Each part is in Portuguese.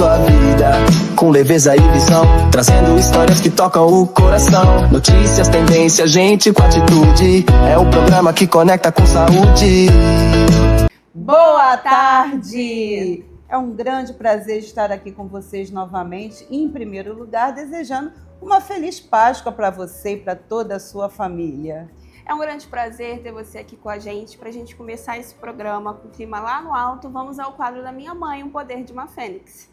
sua vida, com leveza e visão, trazendo histórias que tocam o coração. Notícias, tendências, gente com atitude, é o programa que conecta com saúde. Boa tarde! É um grande prazer estar aqui com vocês novamente e, em primeiro lugar, desejando uma feliz Páscoa para você e para toda a sua família. É um grande prazer ter você aqui com a gente. Para a gente começar esse programa com o clima lá no alto, vamos ao quadro da minha mãe, O Poder de uma Fênix.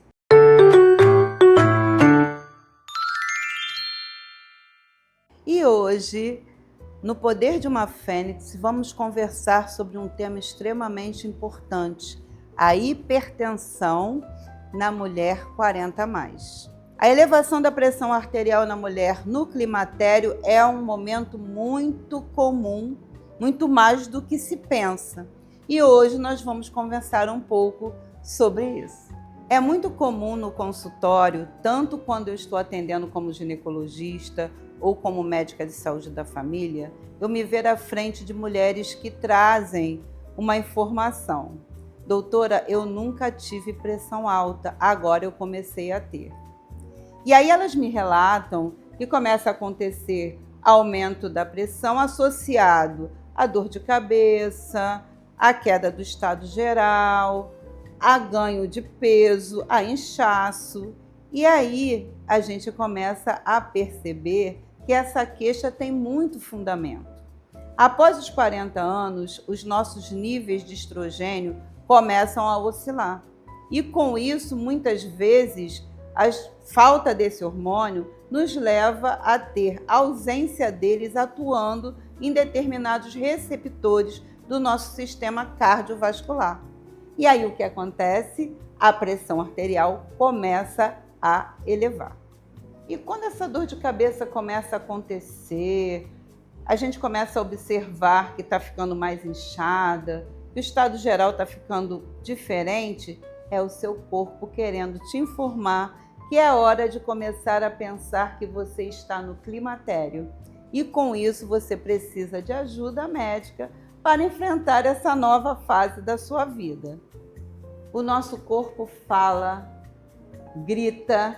E hoje, no Poder de uma Fênix, vamos conversar sobre um tema extremamente importante: a hipertensão na mulher 40+. A elevação da pressão arterial na mulher no climatério é um momento muito comum, muito mais do que se pensa. E hoje nós vamos conversar um pouco sobre isso. É muito comum no consultório, tanto quando eu estou atendendo como ginecologista ou como médica de saúde da família, eu me ver à frente de mulheres que trazem uma informação. Doutora, eu nunca tive pressão alta, agora eu comecei a ter. E aí elas me relatam que começa a acontecer aumento da pressão associado à dor de cabeça, à queda do estado geral, a ganho de peso, a inchaço. E aí a gente começa a perceber que essa queixa tem muito fundamento. Após os 40 anos, os nossos níveis de estrogênio começam a oscilar. E com isso, muitas vezes, a falta desse hormônio nos leva a ter ausência deles atuando em determinados receptores do nosso sistema cardiovascular. E aí o que acontece? A pressão arterial começa a elevar. E quando essa dor de cabeça começa a acontecer, a gente começa a observar que está ficando mais inchada, que o estado geral está ficando diferente, é o seu corpo querendo te informar que é hora de começar a pensar que você está no climatério. E com isso você precisa de ajuda médica para enfrentar essa nova fase da sua vida. O nosso corpo fala, grita,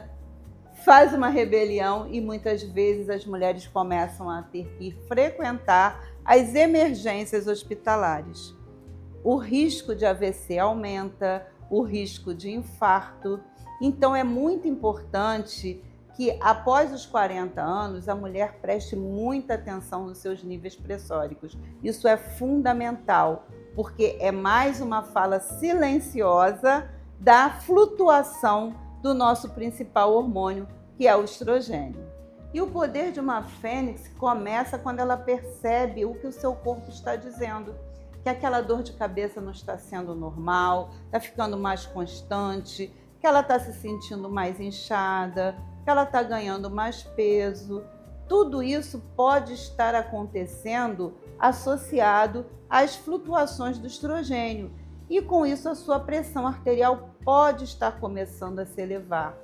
faz uma rebelião e muitas vezes as mulheres começam a ter que frequentar as emergências hospitalares. O risco de AVC aumenta, o risco de infarto. Então é muito importante que após os 40 anos a mulher preste muita atenção nos seus níveis pressóricos. Isso é fundamental, porque é mais uma fala silenciosa da flutuação do nosso principal hormônio, que é o estrogênio. E o poder de uma fênix começa quando ela percebe o que o seu corpo está dizendo, que aquela dor de cabeça não está sendo normal, está ficando mais constante, que ela está se sentindo mais inchada, que ela está ganhando mais peso. Tudo isso pode estar acontecendo associado às flutuações do estrogênio. E com isso a sua pressão arterial pode estar começando a se elevar.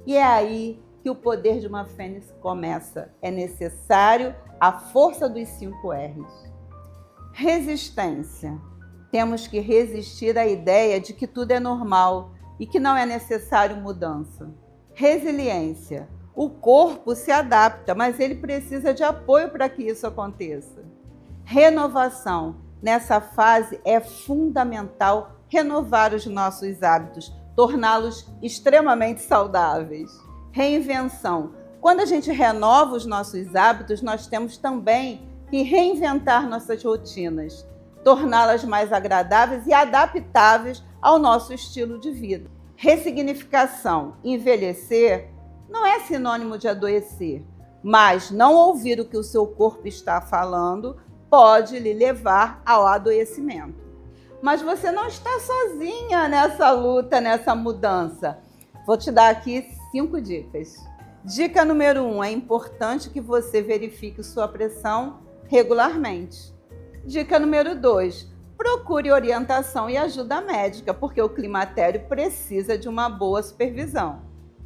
E é aí que o poder de uma fênix começa. É necessário a força dos 5 R's. Resistência. Temos que resistir à ideia de que tudo é normal e que não é necessário mudança. Resiliência. O corpo se adapta, mas ele precisa de apoio para que isso aconteça. Renovação. Nessa fase é fundamental renovar os nossos hábitos, torná-los extremamente saudáveis. Reinvenção. Quando a gente renova os nossos hábitos, nós temos também que reinventar nossas rotinas, torná-las mais agradáveis e adaptáveis ao nosso estilo de vida. Ressignificação. Envelhecer não é sinônimo de adoecer, mas não ouvir o que o seu corpo está falando pode lhe levar ao adoecimento. Mas você não está sozinha nessa luta, nessa mudança. Vou te dar aqui 5 dicas. Dica número 1, é importante que você verifique sua pressão regularmente. Dica número 2, procure orientação e ajuda médica, porque o climatério precisa de uma boa supervisão.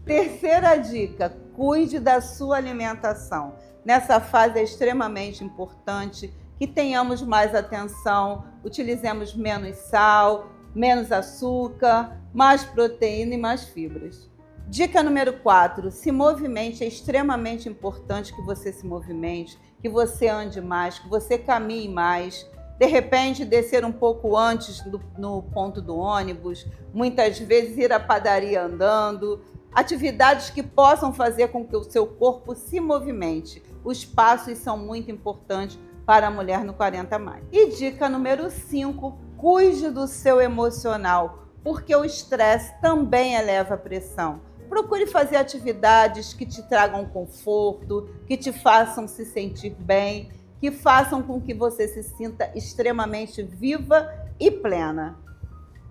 Terceira dica, cuide da sua alimentação. Nessa fase é extremamente importante que tenhamos mais atenção, utilizemos menos sal, menos açúcar, mais proteína e mais fibras. Dica número 4, se movimente. É extremamente importante que você se movimente, que você ande mais, que você caminhe mais. De repente, descer um pouco antes no ponto do ônibus, muitas vezes ir à padaria andando. Atividades que possam fazer com que o seu corpo se movimente. Os passos são muito importantes para a mulher no 40+. E dica número 5, cuide do seu emocional, porque o estresse também eleva a pressão. Procure fazer atividades que te tragam conforto, que te façam se sentir bem, que façam com que você se sinta extremamente viva e plena.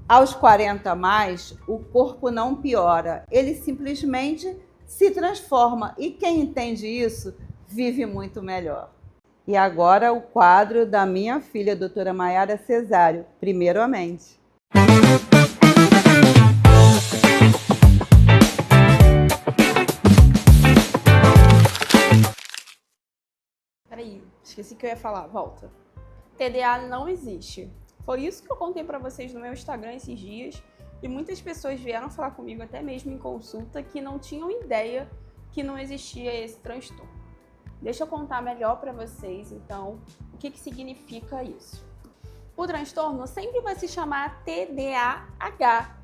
Aos 40+, o corpo não piora, ele simplesmente se transforma. E quem entende isso, vive muito melhor. E agora o quadro da minha filha, doutora Maiara Cesário, primeiramente. Peraí, esqueci que eu ia falar, volta. TDA não existe. Foi isso que eu contei pra vocês no meu Instagram esses dias, e muitas pessoas vieram falar comigo, até mesmo em consulta, que não tinham ideia que não existia esse transtorno. Deixa eu contar melhor pra vocês, então, o que significa isso. O transtorno sempre vai se chamar TDAH.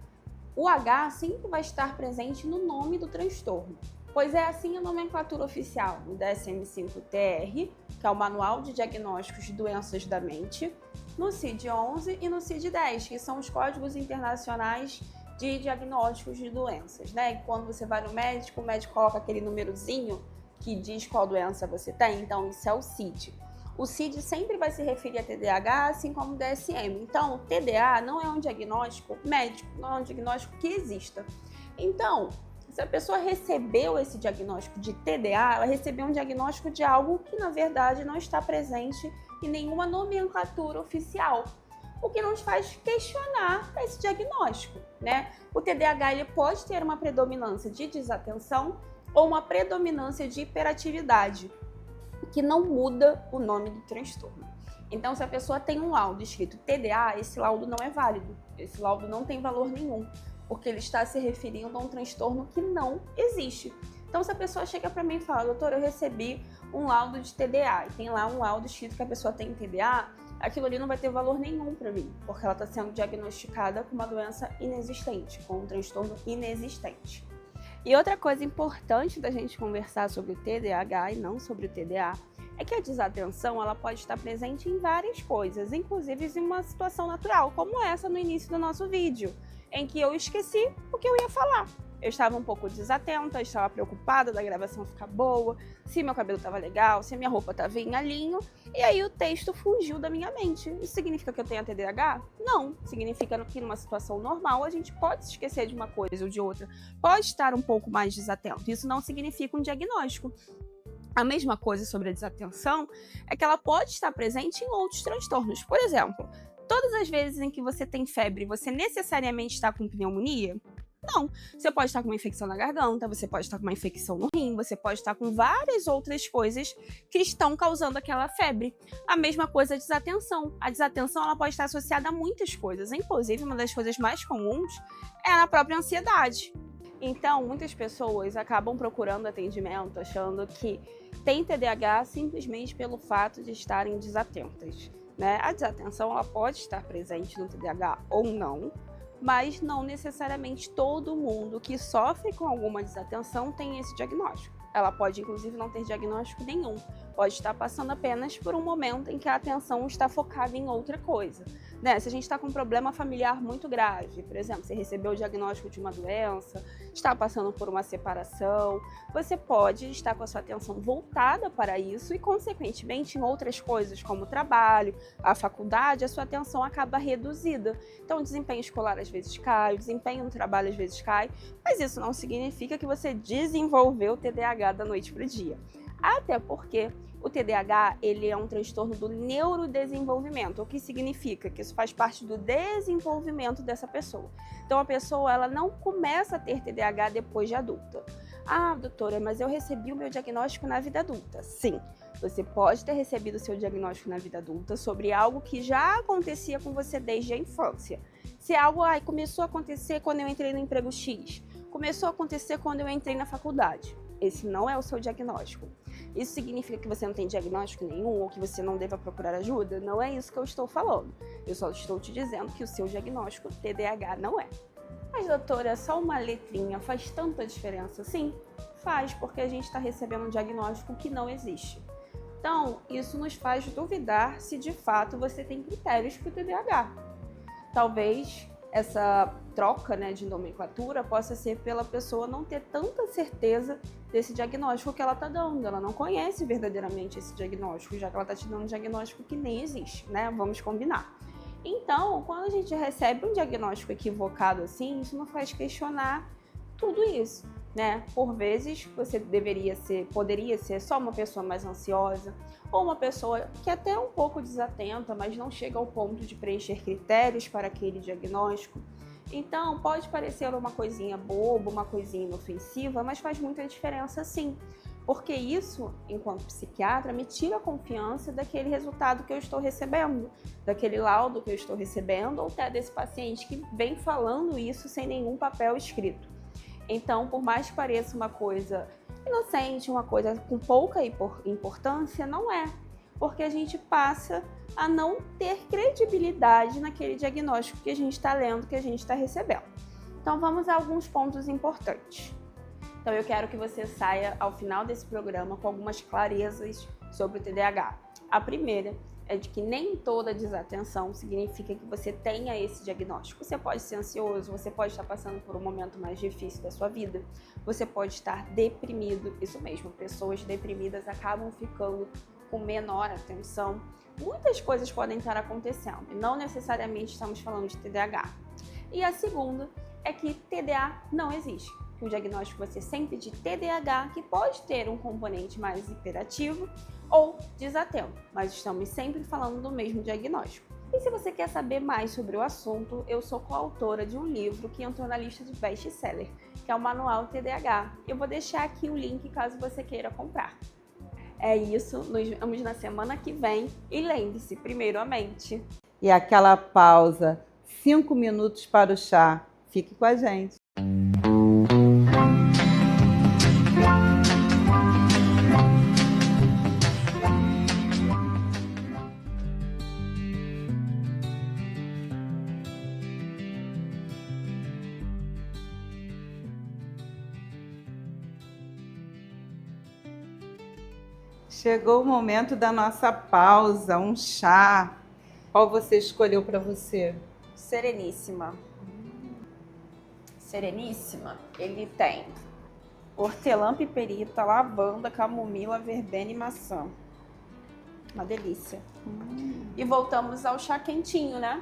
O H sempre vai estar presente no nome do transtorno, pois é assim a nomenclatura oficial do DSM-5-TR, que é o Manual de Diagnósticos de Doenças da Mente, no CID-11 e no CID-10, que são os códigos internacionais de diagnósticos de doenças, né? E quando você vai no médico, o médico coloca aquele númerozinho que diz qual doença você tem, então isso é o CID. O CID sempre vai se referir a TDAH, assim como o DSM. Então, TDA não é um diagnóstico médico, não é um diagnóstico que exista. Então, se a pessoa recebeu esse diagnóstico de TDA, ela recebeu um diagnóstico de algo que, na verdade, não está presente em nenhuma nomenclatura oficial, o que nos faz questionar esse diagnóstico, né? O TDAH ele pode ter uma predominância de desatenção ou uma predominância de hiperatividade, que não muda o nome do transtorno. Então, se a pessoa tem um laudo escrito TDA, esse laudo não é válido, esse laudo não tem valor nenhum, porque ele está se referindo a um transtorno que não existe. Então, se a pessoa chega para mim e fala, doutor, eu recebi um laudo de TDA, e tem lá um laudo escrito que a pessoa tem TDA, aquilo ali não vai ter valor nenhum para mim, porque ela está sendo diagnosticada com uma doença inexistente, com um transtorno inexistente. E outra coisa importante da gente conversar sobre o TDAH e não sobre o TDA é que a desatenção ela pode estar presente em várias coisas, inclusive em uma situação natural, como essa no início do nosso vídeo, em que eu esqueci o que eu ia falar. Eu estava um pouco desatenta, estava preocupada da gravação ficar boa, se meu cabelo estava legal, se minha roupa estava em alinho, e aí o texto fugiu da minha mente. Isso significa que eu tenho TDAH? Não. Significa que numa situação normal a gente pode se esquecer de uma coisa ou de outra, pode estar um pouco mais desatento. Isso não significa um diagnóstico. A mesma coisa sobre a desatenção é que ela pode estar presente em outros transtornos. Por exemplo, todas as vezes em que você tem febre, você necessariamente está com pneumonia? Não. Você pode estar com uma infecção na garganta, você pode estar com uma infecção no rim, você pode estar com várias outras coisas que estão causando aquela febre. A mesma coisa a desatenção. A desatenção ela pode estar associada a muitas coisas. Inclusive, uma das coisas mais comuns é a própria ansiedade. Então, muitas pessoas acabam procurando atendimento achando que tem TDAH simplesmente pelo fato de estarem desatentas, né? A desatenção ela pode estar presente no TDAH ou não, mas não necessariamente todo mundo que sofre com alguma desatenção tem esse diagnóstico. Ela pode, inclusive, não ter diagnóstico nenhum. Pode estar passando apenas por um momento em que a atenção está focada em outra coisa, né? Se a gente está com um problema familiar muito grave, por exemplo, você recebeu o diagnóstico de uma doença, está passando por uma separação, você pode estar com a sua atenção voltada para isso e, consequentemente, em outras coisas, como o trabalho, a faculdade, a sua atenção acaba reduzida. Então, o desempenho escolar às vezes cai, o desempenho no trabalho às vezes cai, mas isso não significa que você desenvolveu o TDAH da noite para o dia. Até porque o TDAH ele é um transtorno do neurodesenvolvimento, o que significa que isso faz parte do desenvolvimento dessa pessoa. Então a pessoa ela não começa a ter TDAH depois de adulta. Ah, doutora, mas eu recebi o meu diagnóstico na vida adulta. Sim, você pode ter recebido o seu diagnóstico na vida adulta sobre algo que já acontecia com você desde a infância. Se algo começou a acontecer quando eu entrei no emprego X, começou a acontecer quando eu entrei na faculdade, esse não é o seu diagnóstico. Isso significa que você não tem diagnóstico nenhum ou que você não deva procurar ajuda? Não é isso que eu estou falando. Eu só estou te dizendo que o seu diagnóstico TDAH não é. Mas, doutora, só uma letrinha faz tanta diferença? Sim, faz, porque a gente está recebendo um diagnóstico que não existe. Então, isso nos faz duvidar se de fato você tem critérios para o TDAH. Talvez essa troca, né, de nomenclatura possa ser pela pessoa não ter tanta certeza desse diagnóstico que ela está dando. Ela não conhece verdadeiramente esse diagnóstico, já que ela está te dando um diagnóstico que nem existe, né? Vamos combinar. Então, quando a gente recebe um diagnóstico equivocado assim, isso nos faz questionar tudo isso, né? Por vezes, você poderia ser só uma pessoa mais ansiosa, ou uma pessoa que é até um pouco desatenta, mas não chega ao ponto de preencher critérios para aquele diagnóstico. Então, pode parecer uma coisinha boba, uma coisinha inofensiva, mas faz muita diferença sim. Porque isso, enquanto psiquiatra, me tira a confiança daquele resultado que eu estou recebendo, daquele laudo que eu estou recebendo, ou até desse paciente que vem falando isso sem nenhum papel escrito. Então, por mais que pareça uma coisa inocente, uma coisa com pouca importância, não é. Porque a gente passa a não ter credibilidade naquele diagnóstico que a gente está lendo, que a gente está recebendo. Então, vamos a alguns pontos importantes. Então, eu quero que você saia ao final desse programa com algumas clarezas sobre o TDAH. A primeira é de que nem toda desatenção significa que você tenha esse diagnóstico. Você pode ser ansioso, você pode estar passando por um momento mais difícil da sua vida, você pode estar deprimido, isso mesmo, pessoas deprimidas acabam ficando com menor atenção. Muitas coisas podem estar acontecendo e não necessariamente estamos falando de TDAH. E a segunda é que TDA não existe. Que o diagnóstico vai ser sempre de TDAH, que pode ter um componente mais hiperativo ou desatento, mas estamos sempre falando do mesmo diagnóstico. E se você quer saber mais sobre o assunto, eu sou coautora de um livro que entrou na lista de best-seller, que é o Manual TDAH. Eu vou deixar aqui o link caso você queira comprar. É isso, nos vemos na semana que vem e lembre-se, primeiro a mente. E aquela pausa, 5 minutos para o chá. Fique com a gente. Chegou o momento da nossa pausa, um chá. Qual você escolheu para você? Sereníssima. Sereníssima, ele tem hortelã, piperita, lavanda, camomila, verbena e maçã. Uma delícia. E voltamos ao chá quentinho, né?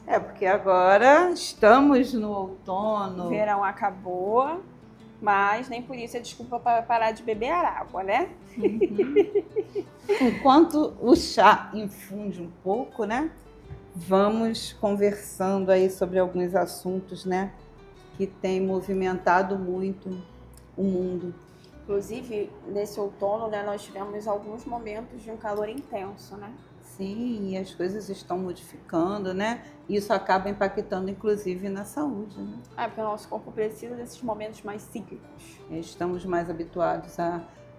É, porque agora estamos no outono. O verão acabou, mas nem por isso é desculpa para parar de beber água, né? Enquanto o chá infunde um pouco, né? Vamos conversando aí sobre alguns assuntos, né? Que tem movimentado muito o mundo. Inclusive, nesse outono, né, nós tivemos alguns momentos de um calor intenso, né? Sim, e as coisas estão modificando, né? Isso acaba impactando, inclusive, na saúde, né? Porque o nosso corpo precisa desses momentos mais cíclicos. Estamos mais habituados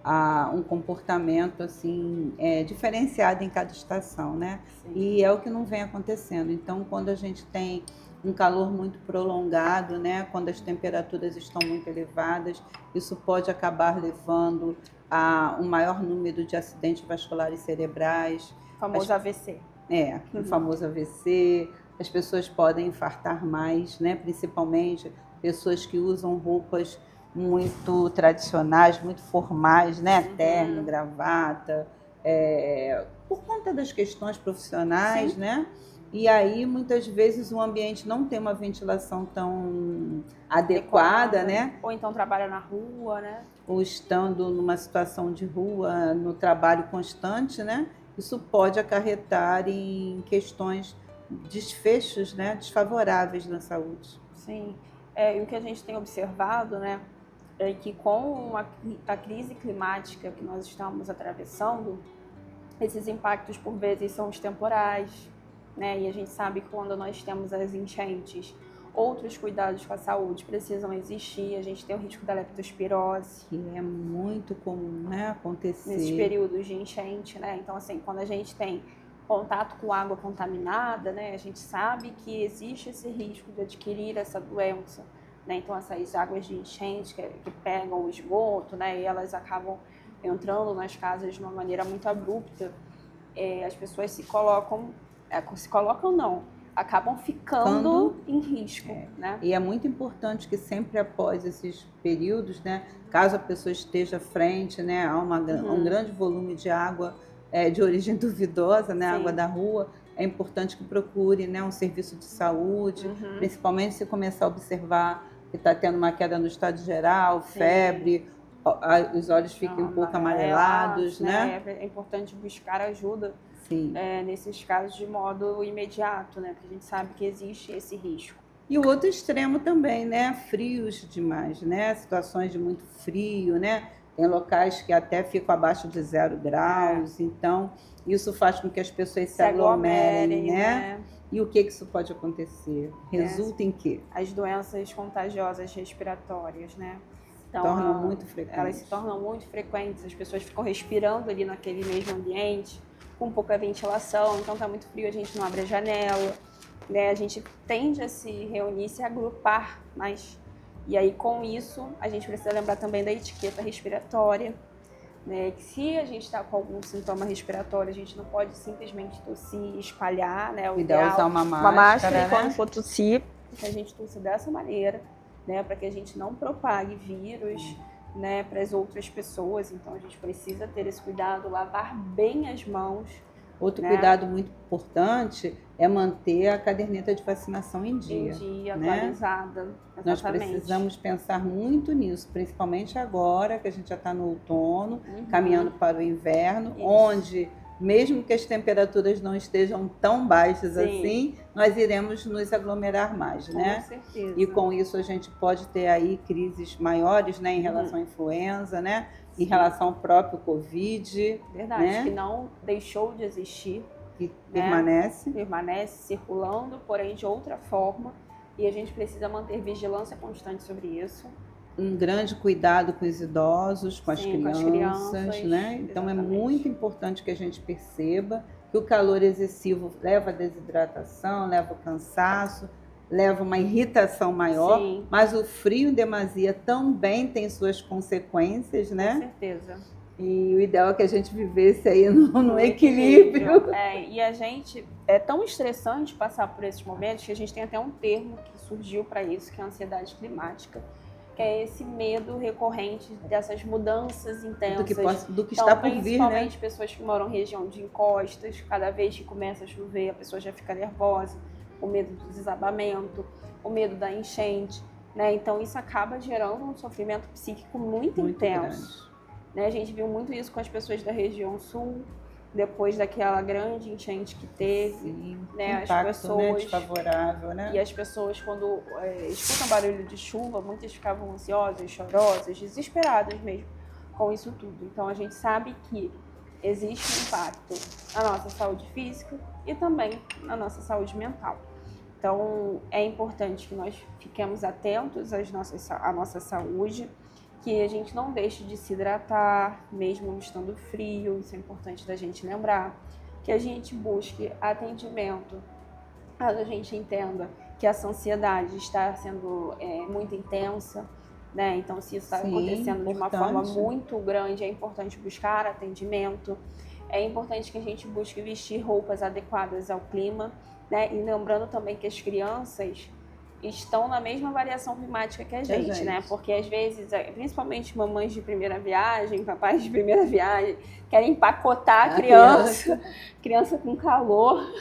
a um comportamento, assim, diferenciado em cada estação, né? Sim. E é o que não vem acontecendo. Então, quando a gente tem um calor muito prolongado, né? Quando as temperaturas estão muito elevadas, isso pode acabar levando a um maior número de acidentes vasculares cerebrais. O famoso AVC. O famoso AVC. As pessoas podem infartar mais, né? Principalmente pessoas que usam roupas muito tradicionais, muito formais, né? Terno, gravata, por conta das questões profissionais, Sim. né? E aí, muitas vezes, o ambiente não tem uma ventilação tão adequada, né? Ou então trabalha na rua, né? Ou estando numa situação de rua, no trabalho constante, né? Isso pode acarretar em questões, desfechos, né? Desfavoráveis na saúde. Sim. E o que a gente tem observado, né? É que com a crise climática que nós estamos atravessando, esses impactos, por vezes, são os temporais, né? E a gente sabe que quando nós temos as enchentes, outros cuidados com a saúde precisam existir. A gente tem o risco da leptospirose, que é muito comum, né, acontecer nesses períodos de enchente, né? Então, assim, quando a gente tem contato com água contaminada, né, a gente sabe que existe esse risco de adquirir essa doença, né? Então, essas águas de enchente que pegam o esgoto, né, e elas acabam entrando nas casas de uma maneira muito abrupta, as pessoas se colocam não, acabam ficando em risco, né? E é muito importante que sempre após esses períodos, né, caso a pessoa esteja frente, né, a um grande volume de água de origem duvidosa, né, água da rua, é importante que procure, né, um serviço de saúde, principalmente se começar a observar que está tendo uma queda no estado geral, febre, os olhos ficam um pouco amarelados, né? É importante buscar ajuda nesses casos de modo imediato, né? Porque a gente sabe que existe esse risco. E o outro extremo também, né? Frios demais, né? Situações de muito frio, né? Tem locais que até ficam abaixo de 0 graus, então isso faz com que as pessoas se aglomerem, né? E o que isso pode acontecer? Resulta em quê? As doenças contagiosas respiratórias, né? Então, elas se tornam muito frequentes, as pessoas ficam respirando ali naquele mesmo ambiente, com pouca ventilação, então tá muito frio, a gente não abre a janela, né? A gente tende a se reunir, se agrupar, e aí com isso a gente precisa lembrar também da etiqueta respiratória, né? Que se a gente está com algum sintoma respiratório, a gente não pode simplesmente tossir, espalhar, né? O ideal é usar uma máscara, e quando for tossir, que a gente tosse dessa maneira, né, para que a gente não propague vírus, né, para as outras pessoas. Então a gente precisa ter esse cuidado, lavar bem as mãos. Outro cuidado muito importante é manter a caderneta de vacinação em dia. Atualizada. Exatamente. Nós precisamos pensar muito nisso, principalmente agora que a gente já está no outono, caminhando para o inverno, onde mesmo que as temperaturas não estejam tão baixas assim, nós iremos nos aglomerar mais, né? Com certeza. E com isso a gente pode ter aí crises maiores, né, em relação à influenza, né? Em relação ao próprio Covid. Verdade, né? que não deixou de existir. Que permanece circulando, porém de outra forma. E a gente precisa manter vigilância constante sobre isso. Um grande cuidado com os idosos, com as crianças, né? Então é muito importante que a gente perceba que o calor excessivo leva à desidratação, leva ao cansaço, leva uma irritação maior, mas o frio em demasia também tem suas consequências, né? Com certeza. E o ideal é que a gente vivesse aí no equilíbrio. E a gente, é tão estressante passar por esses momentos que a gente tem até um termo que surgiu para isso, que é a ansiedade climática, que é esse medo recorrente dessas mudanças intensas. Do que está por vir, né? Principalmente pessoas que moram em região de encostas, cada vez que começa a chover, a pessoa já fica nervosa, o medo do desabamento, o medo da enchente, né? Então isso acaba gerando um sofrimento psíquico muito intenso. Né? A gente viu muito isso com as pessoas da região sul, depois daquela grande enchente que teve, né? Impacto, as pessoas, desfavorável, né? E as pessoas, quando escutam barulho de chuva, muitas ficavam ansiosas, chorosas, desesperadas mesmo com isso tudo. Então a gente sabe que existe um impacto na nossa saúde física e também na nossa saúde mental. Então é importante que nós fiquemos atentos à nossa saúde, que a gente não deixe de se hidratar, mesmo estando frio, isso é importante da gente lembrar, que a gente busque atendimento, caso a gente entenda que essa ansiedade está sendo muito intensa, né? Então se isso está acontecendo de uma forma muito grande, é importante buscar atendimento, é importante que a gente busque vestir roupas adequadas ao clima, né? E lembrando também que as crianças estão na mesma variação climática que a gente, né? Porque às vezes, principalmente mamães de primeira viagem, papais de primeira viagem, querem empacotar a criança com calor.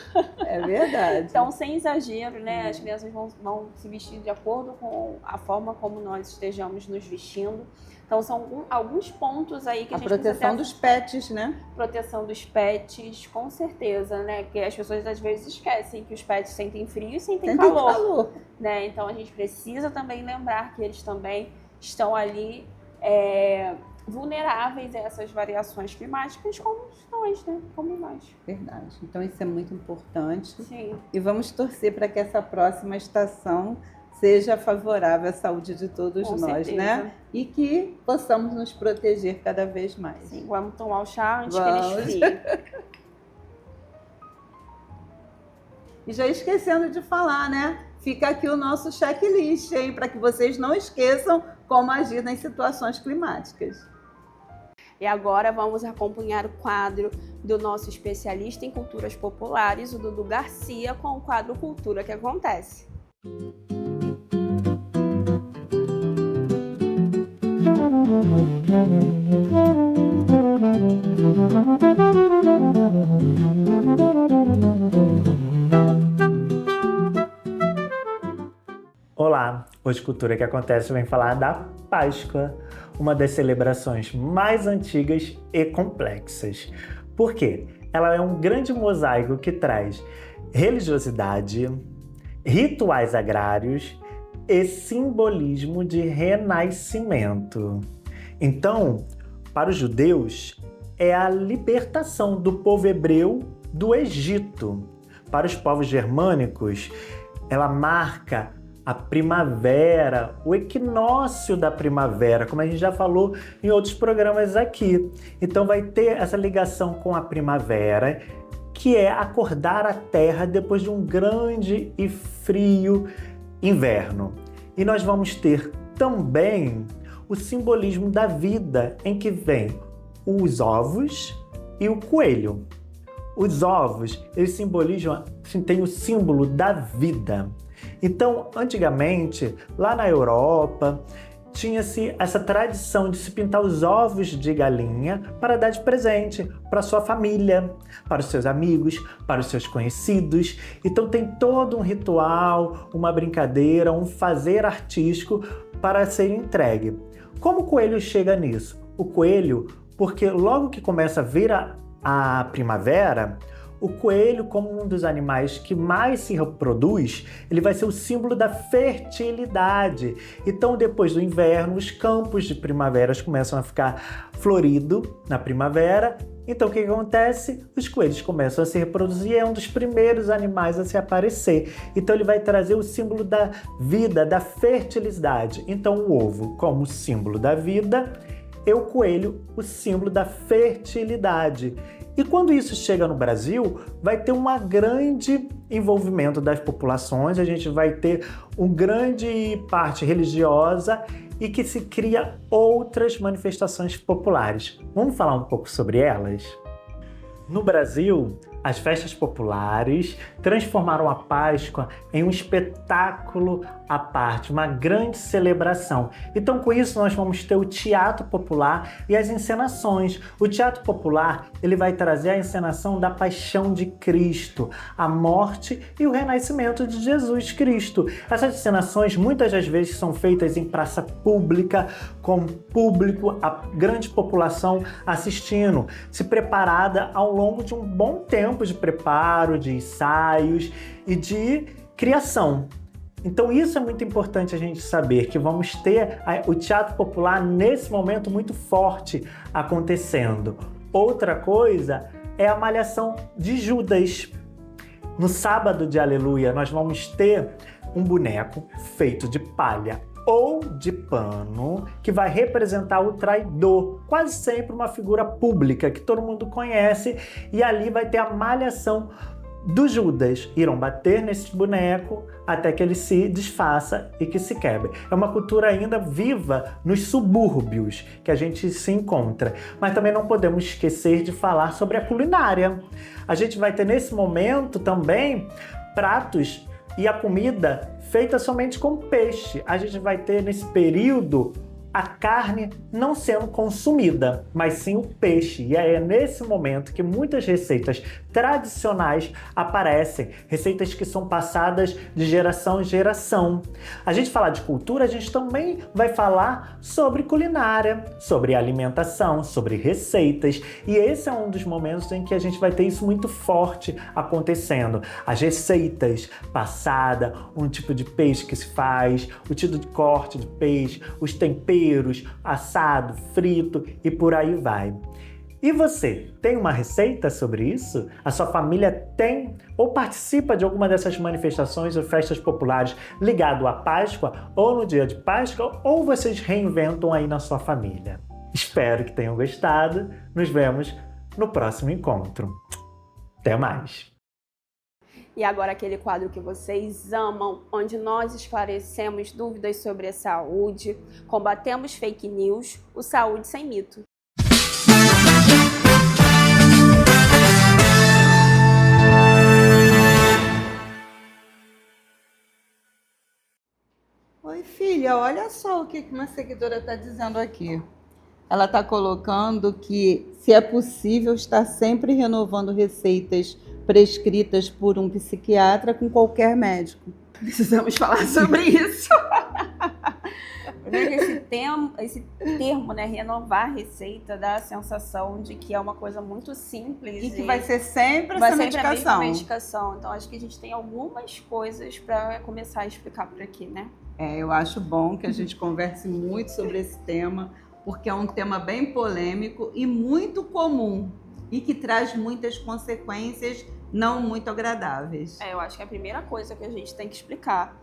É verdade. Então, sem exagero, né? As crianças vão se vestir de acordo com a forma como nós estejamos nos vestindo. Então, são alguns pontos aí que a gente precisa ter. A proteção dos pets, né? Proteção dos pets, com certeza, né? Porque as pessoas às vezes esquecem que os pets sentem frio e sentem calor. Né? Então, a gente precisa também lembrar que eles também estão ali vulneráveis a essas variações climáticas como nós, né? Como nós. Verdade. Então isso é muito importante. Sim. E vamos torcer para que essa próxima estação seja favorável à saúde de todos Com nós, certeza. né? E que possamos nos proteger cada vez mais. Sim, vamos tomar o chá antes Vamos. que ele esfrie. E já esquecendo de falar, né? Fica aqui o nosso checklist, hein? Para que vocês não esqueçam como agir nas situações climáticas. E agora vamos acompanhar o quadro do nosso especialista em culturas populares, o Dudu Garcia, com o quadro Cultura que Acontece. Olá, hoje Cultura que Acontece vem falar da Páscoa, uma das celebrações mais antigas e complexas. Por quê? Ela é um grande mosaico que traz religiosidade, rituais agrários e simbolismo de renascimento. Então, para os judeus, é a libertação do povo hebreu do Egito. Para os povos germânicos, ela marca a primavera, o equinócio da primavera, como a gente já falou em outros programas aqui. Então vai ter essa ligação com a primavera, que é acordar a terra depois de um grande e frio inverno. E nós vamos ter também o simbolismo da vida, em que vem os ovos e o coelho. Os ovos, eles simbolizam, tem o símbolo da vida. Então, antigamente, lá na Europa, tinha-se essa tradição de se pintar os ovos de galinha para dar de presente para sua família, para os seus amigos, para os seus conhecidos. Então tem todo um ritual, uma brincadeira, um fazer artístico para ser entregue. Como o coelho chega nisso? O coelho, porque logo que começa a vir a primavera, o coelho, como um dos animais que mais se reproduz, ele vai ser o símbolo da fertilidade. Então, depois do inverno, os campos de primaveras começam a ficar floridos na primavera. Então, o que acontece? Os coelhos começam a se reproduzir, é um dos primeiros animais a se aparecer. Então, ele vai trazer o símbolo da vida, da fertilidade. Então, o ovo como símbolo da vida e o coelho, o símbolo da fertilidade. E quando isso chega no Brasil, vai ter um grande envolvimento das populações, a gente vai ter uma grande parte religiosa e que se cria outras manifestações populares. Vamos falar um pouco sobre elas? No Brasil, as festas populares transformaram a Páscoa em um espetáculo à parte, uma grande celebração. Então, com isso, nós vamos ter o teatro popular e as encenações. O teatro popular, ele vai trazer a encenação da paixão de Cristo, a morte e o renascimento de Jesus Cristo. Essas encenações, muitas das vezes, são feitas em praça pública, com público, a grande população assistindo, se preparada ao longo de um bom tempo de preparo, de ensaios e de criação. Então isso é muito importante a gente saber, que vamos ter o teatro popular nesse momento muito forte acontecendo. Outra coisa é a malhação de Judas. No sábado de Aleluia, nós vamos ter um boneco feito de palha ou de pano que vai representar o traidor, quase sempre uma figura pública que todo mundo conhece, e ali vai ter a malhação do Judas. Irão bater nesse boneco até que ele se desfaça e que se quebre. É uma cultura ainda viva nos subúrbios que a gente se encontra. Mas também não podemos esquecer de falar sobre a culinária. A gente vai ter nesse momento também pratos e a comida feita somente com peixe. A gente vai ter nesse período a carne não sendo consumida, mas sim o peixe. E é nesse momento que muitas receitas tradicionais aparecem, receitas que são passadas de geração em geração. A gente falar de cultura, a gente também vai falar sobre culinária, sobre alimentação, sobre receitas, e esse é um dos momentos em que a gente vai ter isso muito forte acontecendo. As receitas passada, um tipo de peixe que se faz, o tipo de corte de peixe, os temperos, assado, frito e por aí vai. E você, tem uma receita sobre isso? A sua família tem ou participa de alguma dessas manifestações ou festas populares ligado à Páscoa ou no dia de Páscoa, ou vocês reinventam aí na sua família? Espero que tenham gostado. Nos vemos no próximo encontro. Até mais! E agora aquele quadro que vocês amam, onde nós esclarecemos dúvidas sobre a saúde, combatemos fake news, o Saúde Sem Mito. Oi, filha, olha só o que uma seguidora está dizendo aqui. Ela está colocando que se é possível estar sempre renovando receitas prescritas por um psiquiatra com qualquer médico. Precisamos falar sobre isso. Esse termo, né, renovar receita, dá a sensação de que é uma coisa muito simples. E que vai ser sempre vai essa sempre medicação. a mesma medicação. Então, acho que a gente tem algumas coisas para começar a explicar por aqui, né? Eu acho bom que a gente converse muito sobre esse tema, porque é um tema bem polêmico e muito comum, e que traz muitas consequências não muito agradáveis. Eu acho que a primeira coisa que a gente tem que explicar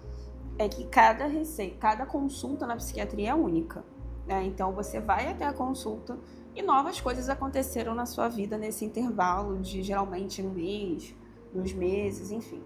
é que cada receita, cada consulta na psiquiatria é única, né? Então você vai até a consulta e novas coisas aconteceram na sua vida nesse intervalo de geralmente um mês, 2 meses, enfim.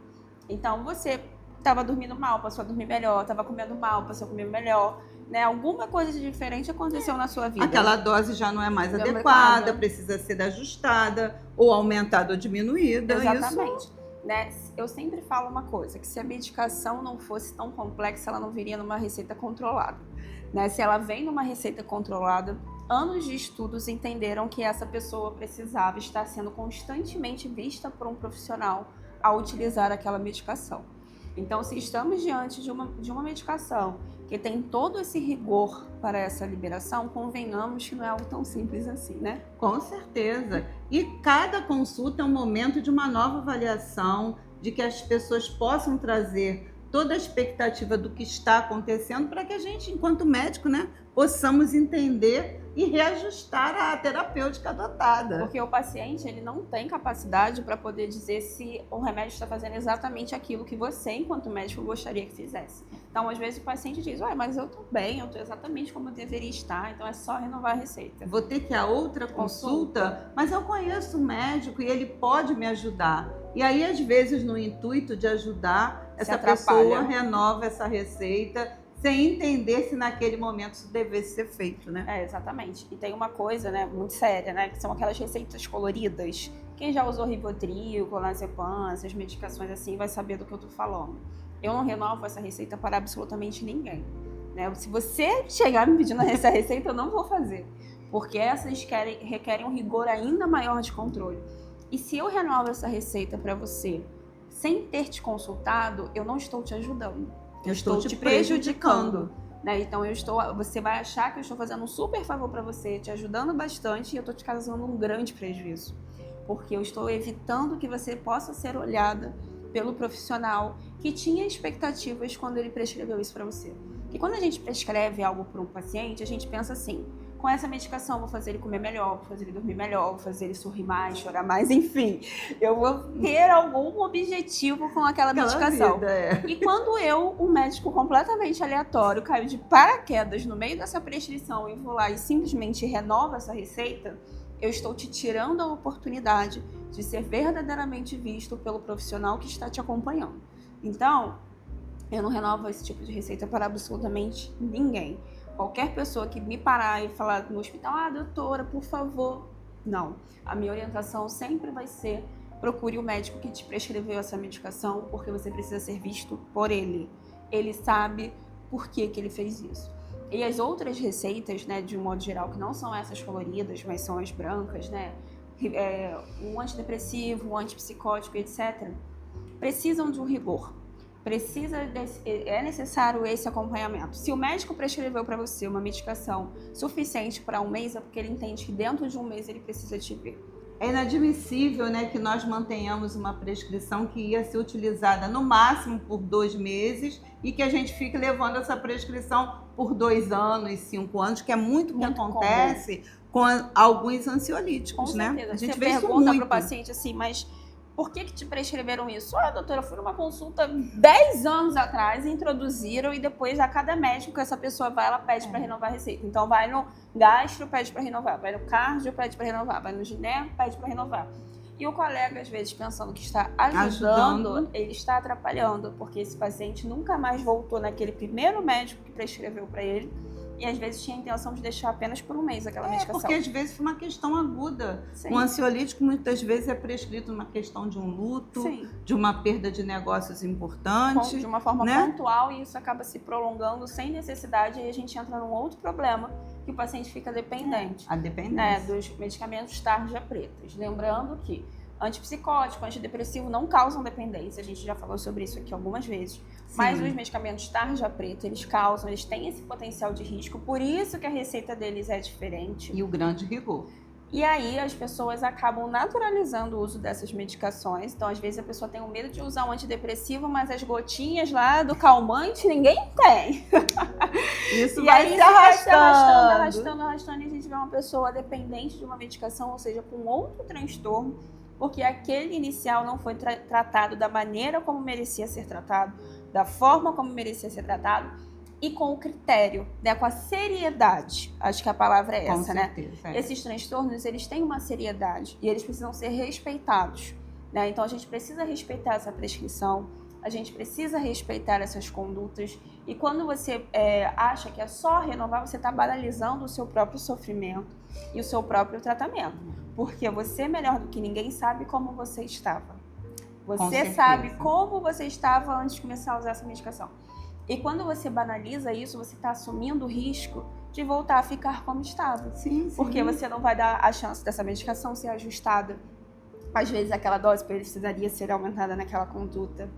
Então você estava dormindo mal, passou a dormir melhor, estava comendo mal, passou a comer melhor, né? Alguma coisa de diferente aconteceu na sua vida. Aquela dose já não é mais adequada, precisa ser ajustada, ou aumentada ou diminuída. Exatamente. Né? Eu sempre falo uma coisa, que se a medicação não fosse tão complexa, ela não viria numa receita controlada. Né? Se ela vem numa receita controlada, anos de estudos entenderam que essa pessoa precisava estar sendo constantemente vista por um profissional ao utilizar aquela medicação. Então, se estamos diante de uma medicação que tem todo esse rigor para essa liberação, convenhamos que não é algo tão simples assim, né? Com certeza. E cada consulta é um momento de uma nova avaliação, de que as pessoas possam trazer toda a expectativa do que está acontecendo para que a gente, enquanto médico, né, possamos entender e reajustar a terapêutica adotada. Porque o paciente, ele não tem capacidade para poder dizer se o remédio está fazendo exatamente aquilo que você, enquanto médico, gostaria que fizesse. Então, às vezes, o paciente diz, mas eu estou bem, eu estou exatamente como eu deveria estar, então é só renovar a receita. Vou ter que ir a outra consulta, mas eu conheço um médico e ele pode me ajudar. E aí, às vezes, no intuito de ajudar, essa pessoa renova essa receita, sem entender se naquele momento isso devesse ser feito, né? Exatamente. E tem uma coisa, né, muito séria, né, que são aquelas receitas coloridas. Quem já usou Rivotril, Clonazepam, essas medicações assim, vai saber do que eu tô falando. Eu não renovo essa receita para absolutamente ninguém, né? Se você chegar me pedindo essa receita, eu não vou fazer, porque essas requerem um rigor ainda maior de controle. E se eu renovo essa receita para você sem ter te consultado, eu não estou te ajudando. Eu estou te prejudicando, né? Então você vai achar que eu estou fazendo um super favor para você, te ajudando bastante, e eu estou te causando um grande prejuízo, porque eu estou evitando que você possa ser olhada pelo profissional que tinha expectativas quando ele prescreveu isso para você. E quando a gente prescreve algo para um paciente, a gente pensa assim: com essa medicação, vou fazer ele comer melhor, vou fazer ele dormir melhor, vou fazer ele sorrir mais, chorar mais, enfim. Eu vou ter algum objetivo com aquela medicação. E quando eu, um médico completamente aleatório, caio de paraquedas no meio dessa prescrição e vou lá e simplesmente renovo essa receita, eu estou te tirando a oportunidade de ser verdadeiramente visto pelo profissional que está te acompanhando. Então, eu não renovo esse tipo de receita para absolutamente ninguém. Qualquer pessoa que me parar e falar no hospital, doutora, por favor. Não. A minha orientação sempre vai ser: procure o médico que te prescreveu essa medicação, porque você precisa ser visto por ele. Ele sabe por que ele fez isso. E as outras receitas, né, de um modo geral, que não são essas coloridas, mas são as brancas, né? um antidepressivo, um antipsicótico, etc., precisam de um rigor. É necessário esse acompanhamento. Se o médico prescreveu para você uma medicação suficiente para um mês, é porque ele entende que dentro de um mês ele precisa te ver. É inadmissível, né, que nós mantenhamos uma prescrição que ia ser utilizada no máximo por 2 meses e que a gente fique levando essa prescrição por 2 anos, 5 anos, que é muito o que acontece com alguns ansiolíticos, Com né? certeza. A gente Você vê isso pergunta muito. para o paciente assim, mas por que te prescreveram isso? Ah, doutora, eu fui numa consulta 10 anos atrás, introduziram e depois a cada médico que essa pessoa vai, ela pede para renovar a receita. Então vai no gastro, pede para renovar, vai no cardio, pede para renovar, vai no gineco, pede para renovar. E o colega, às vezes, pensando que está ajudando, ele está atrapalhando, porque esse paciente nunca mais voltou naquele primeiro médico que prescreveu para ele. E às vezes tinha a intenção de deixar apenas por um mês aquela medicação. Porque às vezes foi uma questão aguda. Sim. O ansiolítico muitas vezes é prescrito numa questão de um luto, Sim. de uma perda de negócios importantes. De uma forma né? pontual, e isso acaba se prolongando sem necessidade, e a gente entra num outro problema, que o paciente fica dependente. A dependência. Né, dos medicamentos tarja pretas. Lembrando que antipsicótico, antidepressivo não causam dependência, a gente já falou sobre isso aqui algumas vezes. Sim. Mas os medicamentos tarja preta, eles têm esse potencial de risco, por isso que a receita deles é diferente. E o grande rigor. E aí as pessoas acabam naturalizando o uso dessas medicações. Então, às vezes, a pessoa tem o medo de usar um antidepressivo, mas as gotinhas lá do calmante ninguém tem. Isso E vai aí se arrastando. arrastando, e a gente vê uma pessoa dependente de uma medicação, ou seja, com outro transtorno, porque aquele inicial não foi tratado da maneira como merecia ser tratado, da forma como merecia ser tratado, e com o critério, né, com a seriedade. Acho que a palavra é essa, né? Esses transtornos, eles têm uma seriedade e eles precisam ser respeitados, né? Então, a gente precisa respeitar essa prescrição, a gente precisa respeitar essas condutas. E quando você acha que é só renovar, você está banalizando o seu próprio sofrimento e o seu próprio tratamento. Porque você, melhor do que ninguém, sabe como você estava. Você sabe como você estava antes de começar a usar essa medicação. E quando você banaliza isso, você está assumindo o risco de voltar a ficar como estava. Sim. Porque você não vai dar a chance dessa medicação ser ajustada. Às vezes aquela dose precisaria ser aumentada naquela consulta.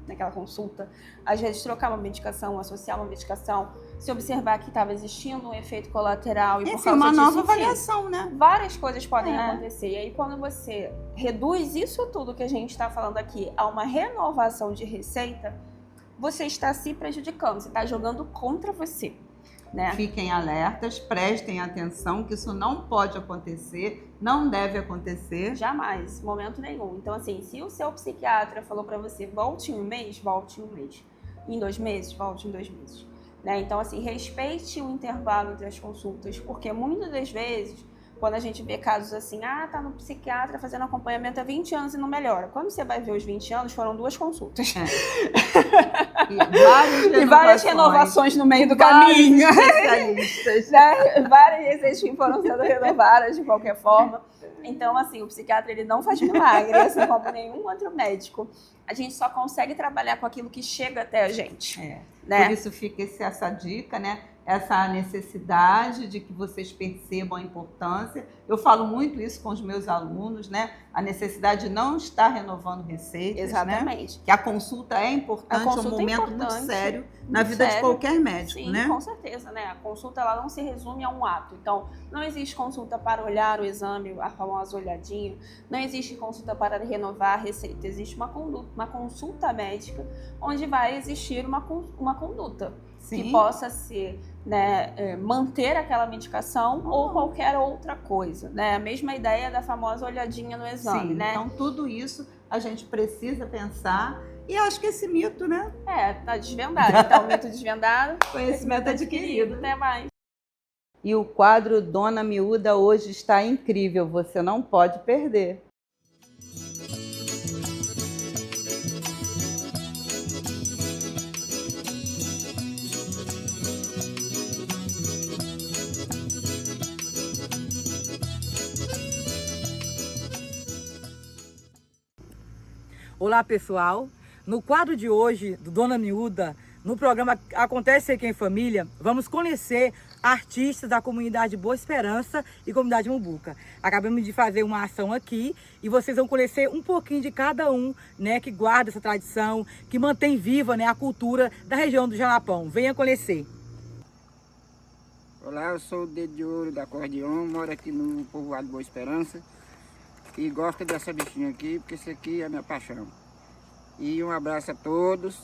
Às vezes trocar uma medicação, associar uma medicação, se observar que estava existindo um efeito colateral. E por causa uma disso, nova enfim, avaliação, né? Várias coisas podem acontecer. E aí quando você reduz isso tudo que a gente está falando aqui a uma renovação de receita, você está se prejudicando, você está jogando contra você. Né? Fiquem alertas, prestem atenção que isso não pode acontecer, não deve acontecer. Jamais, momento nenhum. Então, assim, se o seu psiquiatra falou para você volte em um mês, volte em um mês. Em 2 meses, volte em 2 meses. Né? Então, assim, respeite o intervalo entre as consultas, porque muitas das vezes, quando a gente vê casos assim, tá no psiquiatra fazendo acompanhamento há 20 anos e não melhora. Quando você vai ver os 20 anos, foram 2 consultas. E várias renovações no meio do caminho. Especialistas. Né? Várias receitas foram sendo renovadas de qualquer forma. Então, assim, o psiquiatra ele não faz milagre, assim como nenhum outro médico. A gente só consegue trabalhar com aquilo que chega até a gente. Né? Por isso fica essa dica, né? Essa necessidade de que vocês percebam a importância. Eu falo muito isso com os meus alunos, né? A necessidade de não estar renovando receitas. Exatamente. Né? Que a consulta é importante, é um momento muito sério na vida de qualquer médico, sim, né? Com certeza, né? A consulta ela não se resume a um ato. Então, não existe consulta para olhar o exame, a famosa olhadinha. Não existe consulta para renovar a receita. Existe uma consulta médica onde vai existir uma conduta. Sim. Que possa ser, né, manter aquela medicação ou qualquer outra coisa, né? A mesma ideia da famosa olhadinha no exame, Sim, né? Então, tudo isso a gente precisa pensar. E acho que esse mito, né? Tá desvendado. Então, mito desvendado, Conhecimento adquirido. Até mais. E o quadro Dona Miúda hoje está incrível, você não pode perder. Olá pessoal, no quadro de hoje do Dona Miúda, no programa Acontece Aqui em Família, vamos conhecer artistas da comunidade Boa Esperança e comunidade Mumbuca. Acabamos de fazer uma ação aqui e vocês vão conhecer um pouquinho de cada um, né, que guarda essa tradição, que mantém viva, né, a cultura da região do Jalapão. Venha conhecer. Olá, eu sou o Dedo de Ouro da Acordeon, moro aqui no povoado Boa Esperança e gosto dessa bichinha aqui, porque isso aqui é a minha paixão. E um abraço a todos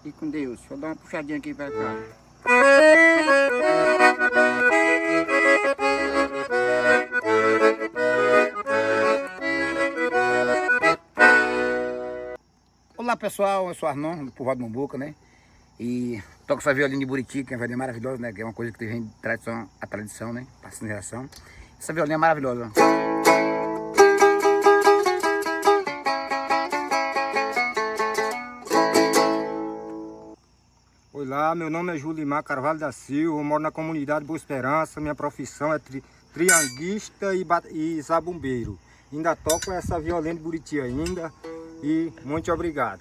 e com Deus. Deixa eu dar uma puxadinha aqui para cá. Olá pessoal, eu sou Arnon, do povoado Mumbuca, né? E toco essa violina de buriti, que é uma violina maravilhosa, né? Que é uma coisa que vem de tradição a tradição, né? Passando de geração. Essa violina é maravilhosa. Olá, meu nome é Julimar Carvalho da Silva, eu moro na comunidade Boa Esperança, minha profissão é trianguista e zabumbeiro. Ainda toco essa violina de buriti ainda e muito obrigado.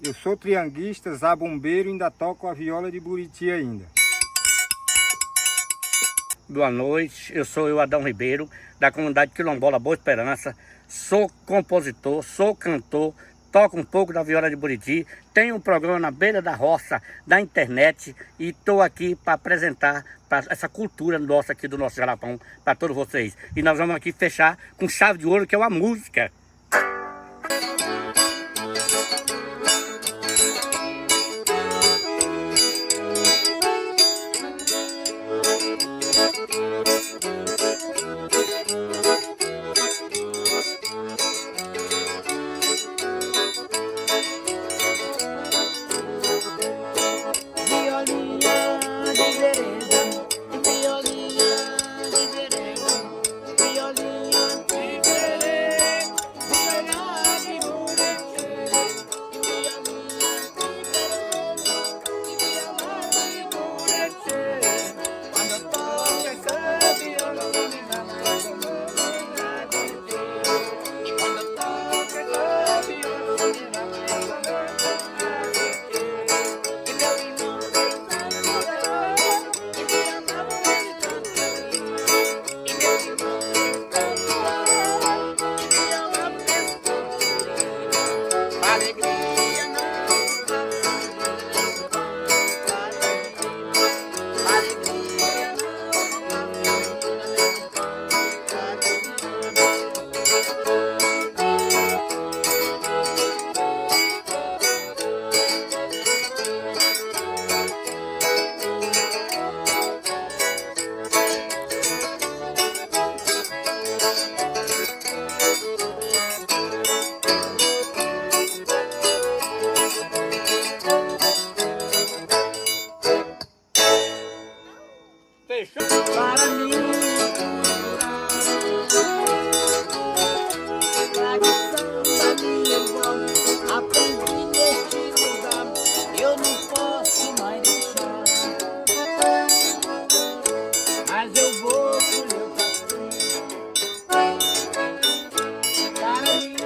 Eu sou trianguista, zabumbeiro e ainda toco a viola de buriti ainda. Boa noite, eu sou Adão Ribeiro, da comunidade Quilombola Boa Esperança, sou compositor, sou cantor, toco um pouco da viola de buriti, tenho um programa na beira da roça, da internet e estou aqui para apresentar essa cultura nossa aqui do nosso Jalapão para todos vocês. E nós vamos aqui fechar com chave de ouro, que é uma música. Para mim, tradição da minha avó, aprendi neste lugar, eu não posso mais deixar, mas eu vou colher o café. Para mim,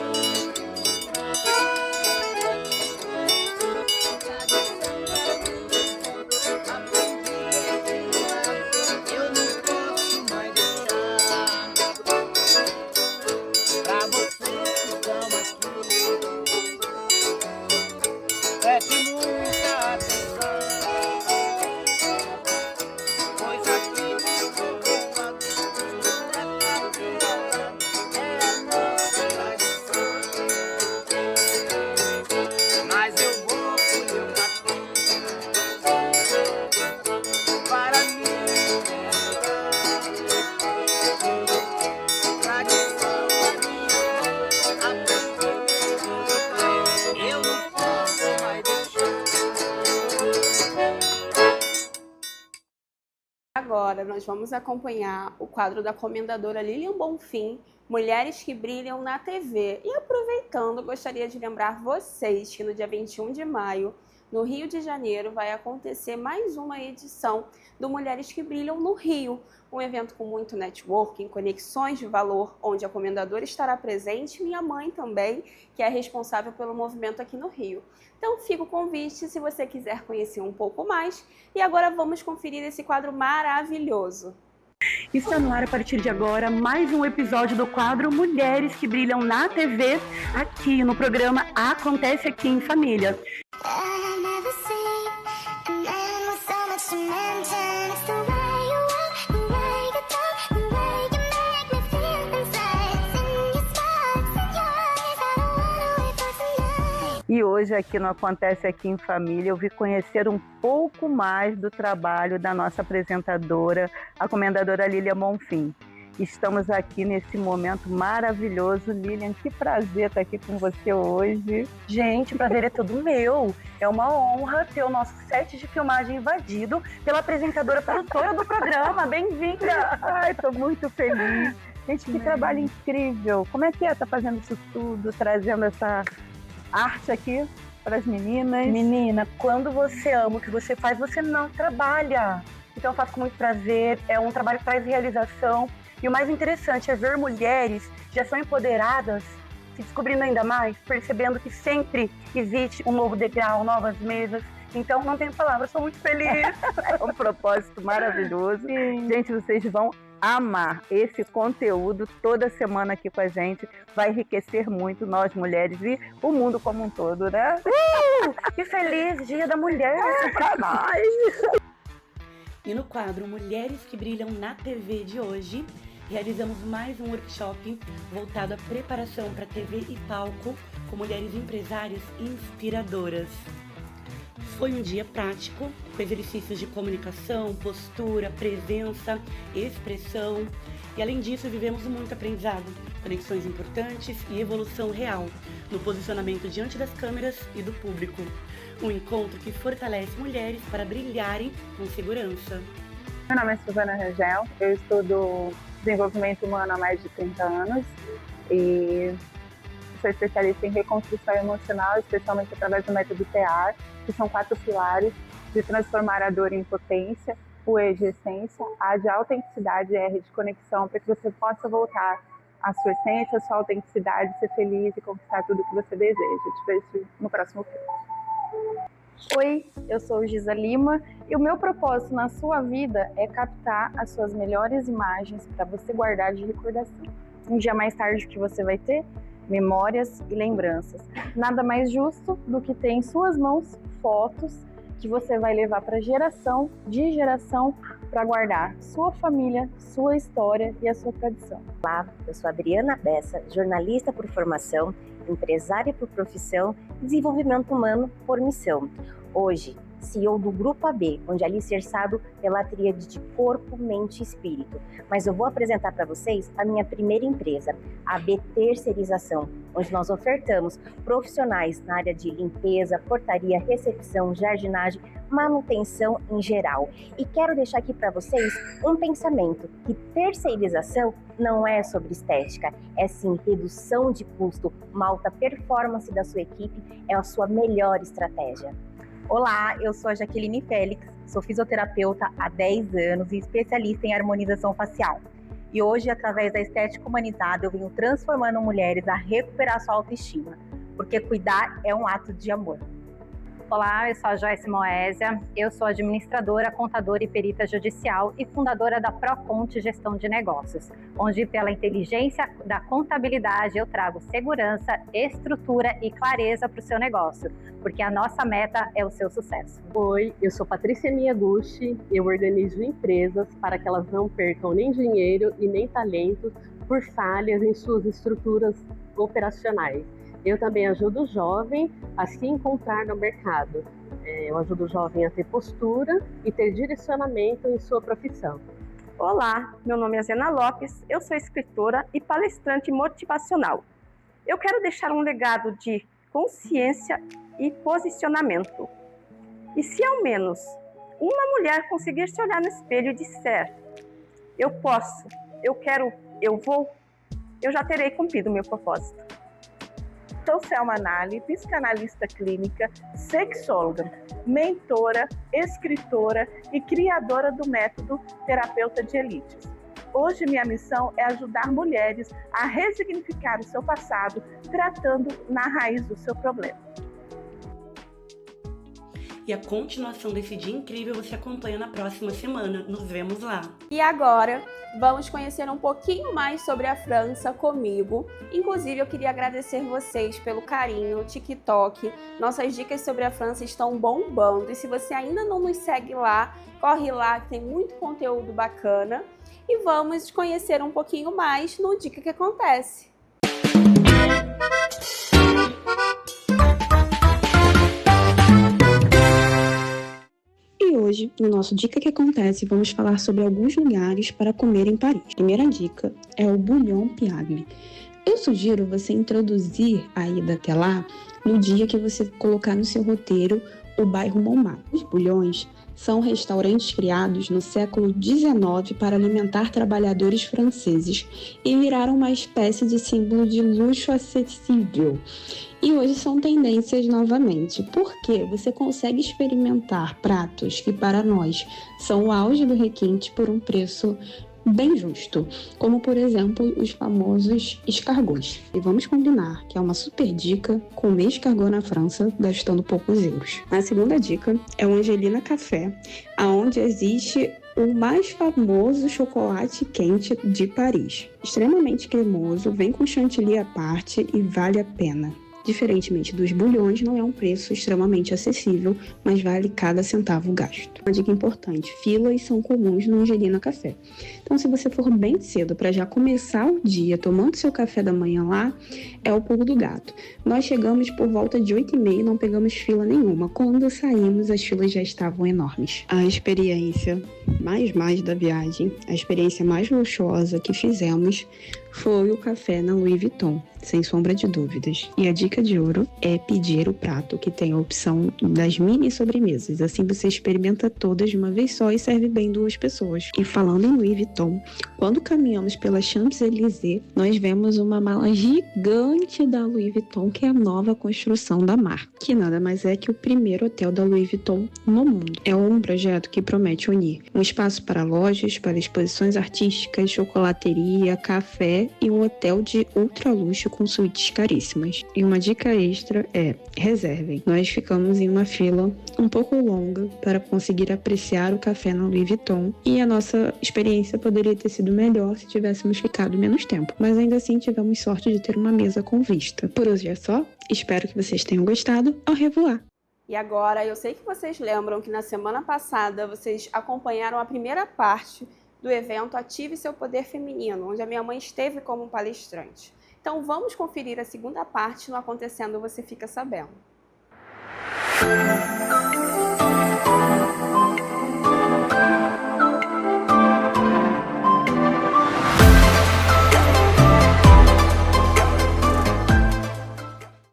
Agora nós vamos acompanhar o quadro da comendadora Lilian Bonfim, Mulheres que Brilham na TV. E aproveitando, gostaria de lembrar vocês que no dia 21 de maio no Rio de Janeiro, vai acontecer mais uma edição do Mulheres que Brilham no Rio, um evento com muito networking, conexões de valor, onde a comendadora estará presente e minha mãe também, que é responsável pelo movimento aqui no Rio. Então fica o convite se você quiser conhecer um pouco mais. E agora vamos conferir esse quadro maravilhoso. Está no ar a partir de agora mais um episódio do quadro Mulheres que Brilham na TV, aqui no programa Acontece Aqui em Família. E hoje aqui no Acontece Aqui em Família, eu vim conhecer um pouco mais do trabalho da nossa apresentadora, a comendadora Lilian Bonfim. Estamos aqui nesse momento maravilhoso. Lilian, que prazer estar aqui com você hoje. Gente, o prazer é todo meu. É uma honra ter o nosso set de filmagem invadido pela apresentadora produtora do programa. Bem-vinda! Ai, estou muito feliz. Gente, que trabalho incrível. Como é que estar fazendo isso tudo, trazendo essa arte aqui para as meninas? Menina, quando você ama o que você faz, você não trabalha. Então eu faço com muito prazer, é um trabalho que traz realização. E o mais interessante é ver mulheres já são empoderadas, se descobrindo ainda mais, percebendo que sempre existe um novo degrau, novas mesas. Então não tenho palavras, sou muito feliz. É um propósito maravilhoso. Sim. Gente, vocês vão amar esse conteúdo toda semana aqui com a gente. Vai enriquecer muito nós mulheres e o mundo como um todo, né? Que feliz Dia da Mulher para nós! E no quadro Mulheres que Brilham na TV de hoje, realizamos mais um workshop voltado à preparação para TV e palco com mulheres empresárias inspiradoras. Foi um dia prático, com exercícios de comunicação, postura, presença, expressão. E além disso, vivemos muito aprendizado, conexões importantes e evolução real no posicionamento diante das câmeras e do público. Um encontro que fortalece mulheres para brilharem com segurança. Meu nome é Suzana Rangel, eu estudo desenvolvimento humano há mais de 30 anos e sou especialista em reconstrução emocional, especialmente através do método TEAR, que são 4 pilares de transformar a dor em potência, o E de essência, A de autenticidade e R de conexão, para que você possa voltar à sua essência, à sua autenticidade, ser feliz e conquistar tudo o que você deseja. Te vejo no próximo filme. Oi, eu sou Giza Lima e o meu propósito na sua vida é captar as suas melhores imagens para você guardar de recordação. Um dia mais tarde que você vai ter memórias e lembranças. Nada mais justo do que ter em suas mãos fotos que você vai levar para geração de geração para guardar sua família, sua história e a sua tradição. Olá, eu sou Adriana Bessa, jornalista por formação, empresária por profissão e desenvolvimento humano por missão. Hoje, CEO do Grupo AB, onde é alicerçado pela tríade de corpo, mente e espírito. Mas eu vou apresentar para vocês a minha primeira empresa, a AB Terceirização, onde nós ofertamos profissionais na área de limpeza, portaria, recepção, jardinagem, manutenção em geral. E quero deixar aqui para vocês um pensamento, que terceirização não é sobre estética, é sim redução de custo, uma alta performance da sua equipe é a sua melhor estratégia. Olá, eu sou a Jaqueline Félix, sou fisioterapeuta há 10 anos e especialista em harmonização facial. E hoje, através da estética humanizada, eu venho transformando mulheres a recuperar sua autoestima, porque cuidar é um ato de amor. Olá, eu sou a Joyce Moésia, eu sou administradora, contadora e perita judicial e fundadora da Proconte Gestão de Negócios, onde pela inteligência da contabilidade eu trago segurança, estrutura e clareza para o seu negócio, porque a nossa meta é o seu sucesso. Oi, eu sou Patrícia Miyaguchi, eu organizo empresas para que elas não percam nem dinheiro e nem talento por falhas em suas estruturas operacionais. Eu também ajudo o jovem a se encontrar no mercado. Eu ajudo o jovem a ter postura e ter direcionamento em sua profissão. Olá, meu nome é Zena Lopes, eu sou escritora e palestrante motivacional. Eu quero deixar um legado de consciência e posicionamento. E se ao menos uma mulher conseguir se olhar no espelho e disser: eu posso, eu quero, eu vou, eu já terei cumprido o meu propósito. Sou Selma Nali, psicanalista clínica, sexóloga, mentora, escritora e criadora do método Terapeuta de Elites. Hoje minha missão é ajudar mulheres a ressignificar o seu passado, tratando na raiz do seu problema. E a continuação desse dia incrível você acompanha na próxima semana. Nos vemos lá. E agora, vamos conhecer um pouquinho mais sobre a França comigo. Inclusive, eu queria agradecer vocês pelo carinho no TikTok. Nossas dicas sobre a França estão bombando. E se você ainda não nos segue lá, corre lá, que tem muito conteúdo bacana. E vamos conhecer um pouquinho mais no Dica que Acontece. E hoje, no nosso Dica que Acontece, vamos falar sobre alguns lugares para comer em Paris. A primeira dica é o Bouillon Pigalle. Eu sugiro você introduzir a ida até lá no dia que você colocar no seu roteiro o bairro Montmartre. Os bouillons são restaurantes criados no século XIX para alimentar trabalhadores franceses e viraram uma espécie de símbolo de luxo acessível. E hoje são tendências novamente, porque você consegue experimentar pratos que para nós são o auge do requinte por um preço bem justo, como por exemplo os famosos escargots. E vamos combinar que é uma super dica comer escargot na França gastando poucos euros. A segunda dica é o Angelina Café, aonde existe o mais famoso chocolate quente de Paris. Extremamente cremoso, vem com chantilly à parte e vale a pena. Diferentemente dos bouillons, não é um preço extremamente acessível, mas vale cada centavo gasto. Uma dica importante, filas são comuns no Angelina Café. Então, se você for bem cedo para já começar o dia tomando seu café da manhã lá, é o pulo do gato. Nós chegamos por volta de 8h30 e não pegamos fila nenhuma. Quando saímos, as filas já estavam enormes. A experiência mais da viagem, a experiência mais luxuosa que fizemos foi o café na Louis Vuitton, sem sombra de dúvidas. E a dica de ouro é pedir o prato que tem a opção das mini sobremesas. Assim você experimenta todas de uma vez só e serve bem 2 pessoas. E falando em Louis Vuitton, quando caminhamos pela Champs-Élysées, nós vemos uma mala gigante da Louis Vuitton, que é a nova construção da marca, que nada mais é que o primeiro hotel da Louis Vuitton no mundo. É um projeto que promete unir um espaço para lojas, para exposições artísticas, chocolateria, café e um hotel de ultra luxo com suítes caríssimas. E uma dica extra é: reservem. Nós ficamos em uma fila um pouco longa para conseguir apreciar o café na Louis Vuitton e a nossa experiência poderia ter sido melhor se tivéssemos ficado menos tempo, mas ainda assim tivemos sorte de ter uma mesa com vista. Por hoje é só, espero que vocês tenham gostado. Au revoir! E agora, eu sei que vocês lembram que na semana passada vocês acompanharam a primeira parte do evento Ative Seu Poder Feminino, onde a minha mãe esteve como palestrante. Então vamos conferir a segunda parte no Acontecendo Você Fica Sabendo.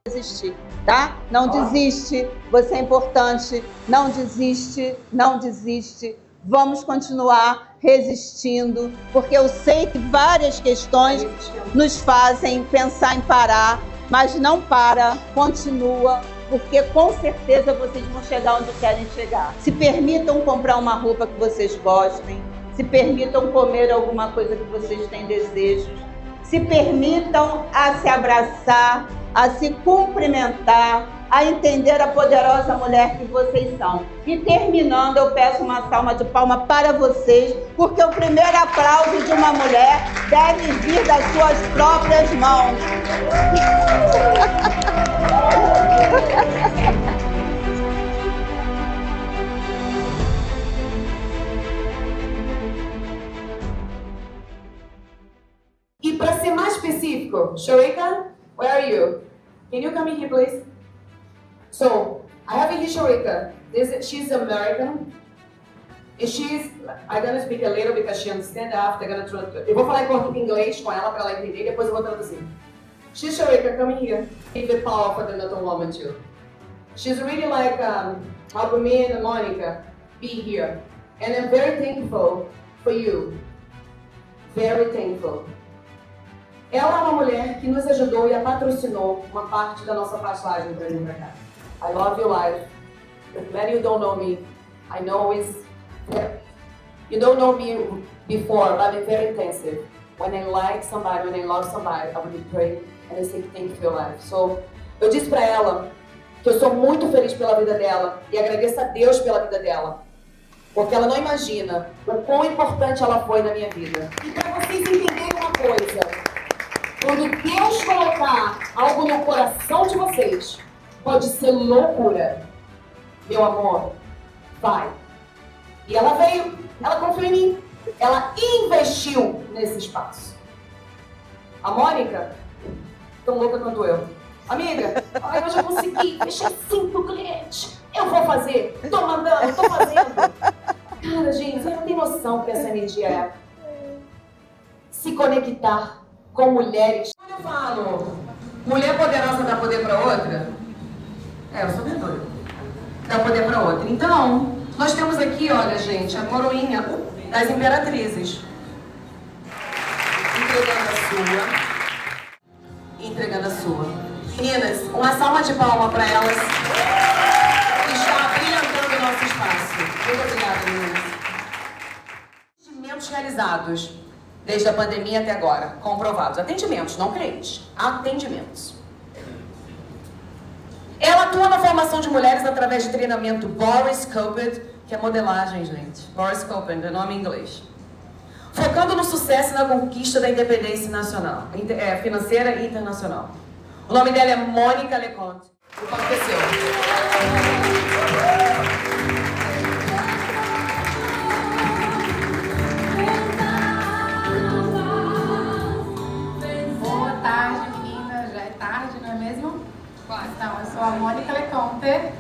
Desistir, tá? Não desiste, você é importante, não desiste, não desiste. Vamos continuar resistindo, porque eu sei que várias questões nos fazem pensar em parar, mas não para, continua, porque com certeza vocês vão chegar onde querem chegar. Se permitam comprar uma roupa que vocês gostem, se permitam comer alguma coisa que vocês têm desejos, se permitam a se abraçar, a se cumprimentar, a entender a poderosa mulher que vocês são. E terminando, eu peço uma salva de palmas para vocês, porque o primeiro aplauso de uma mulher deve vir das suas próprias mãos. E para ser mais específico, Sharika, where are you? Can you come in here, please? So, I have here Sharika. She's American. And I'm gonna speak a little because she understands after. Eu vou falar em inglês com ela para ela entender, depois eu vou traduzir. She's Sharika, come here. Give the power for the little woman too. She's really like how me and Monica be here. And I'm very thankful for you. Very thankful. Ela é uma mulher que nos ajudou e a patrocinou uma parte da nossa passagem para vir para cá. I love your life. If many you don't know me, I know you don't know me before, but I'm very intensive. When I like somebody, when I love somebody, I will pray and I say thank you for your life. So, eu disse para ela que eu sou muito feliz pela vida dela e agradeço a Deus pela vida dela. Porque ela não imagina o quão importante ela foi na minha vida. E para vocês entenderem uma coisa, quando Deus colocar algo no coração de vocês, pode ser loucura. Meu amor, vai. E ela veio, ela confiou em mim. Ela investiu nesse espaço. A Mônica, tão louca quanto eu. Amiga, eu já consegui, fechei 5 clientes. Eu vou fazer, tô mandando, tô fazendo. Cara, gente, você não tem noção que essa energia é. Se conectar com mulheres. Quando eu falo, mulher poderosa dá poder pra outra? Eu sou mentora. Dá poder pra outra. Então, nós temos aqui, olha, gente, a coroinha das imperatrizes. Entregando a sua. Entregando a sua. Meninas, uma salva de palma para elas que está brilhantando o nosso espaço. Muito obrigada, meninas. Atendimentos realizados desde a pandemia até agora, comprovados. Atendimentos, não clientes. Atendimentos. Ela atua na formação de mulheres através de treinamento Boris Coped, que é modelagem, gente. Boris Coped, é nome em inglês. Focando no sucesso e na conquista da independência nacional, financeira e internacional. O nome dela é Mônica Leconte. O que aconteceu? Boa tarde, meninas. Já é tarde, não é mesmo? Então, eu sou a Mônica Leconte.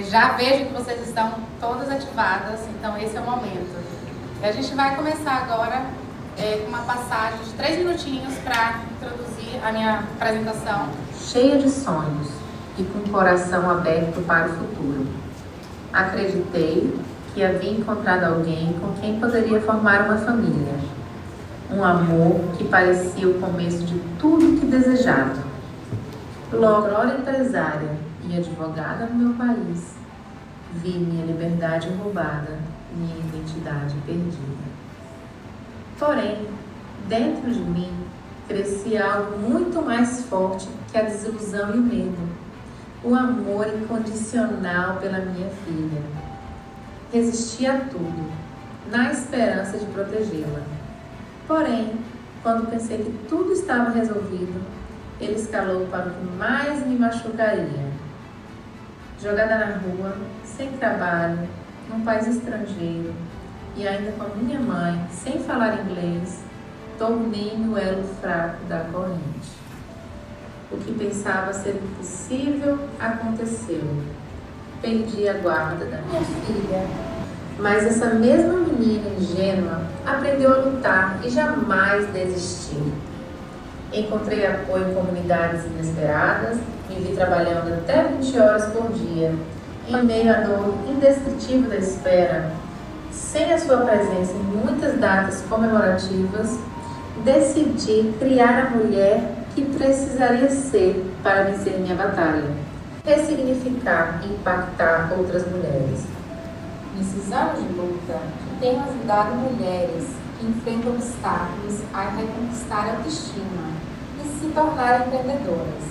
Já vejo que vocês estão todas ativadas, então esse é o momento. E a gente vai começar agora com uma passagem de 3 minutinhos para introduzir a minha apresentação. Cheia de sonhos e com o coração aberto para o futuro. Acreditei que havia encontrado alguém com quem poderia formar uma família. Um amor que parecia o começo de tudo que desejava. Logo, empresária e advogada no meu país, vi minha liberdade roubada, minha identidade perdida. Porém, dentro de mim, crescia algo muito mais forte que a desilusão e o medo. O amor incondicional pela minha filha. Resisti a tudo, na esperança de protegê-la. Porém, quando pensei que tudo estava resolvido, ele escalou para o que mais me machucaria. Jogada na rua, sem trabalho, num país estrangeiro, e ainda com a minha mãe, sem falar inglês, tornei-me o elo fraco da corrente. O que pensava ser impossível aconteceu. Perdi a guarda da minha filha. Mas essa mesma menina ingênua aprendeu a lutar e jamais desistiu. Encontrei apoio em comunidades inesperadas, me vi trabalhando até 20 horas por dia, em meio à dor indescritível da espera. Sem a sua presença em muitas datas comemorativas, decidi criar a mulher que precisaria ser para vencer minha batalha. Ressignificar e impactar outras mulheres. Nesses anos de luta, tenho ajudado mulheres que enfrentam obstáculos a reconquistar a autoestima e se tornar empreendedoras.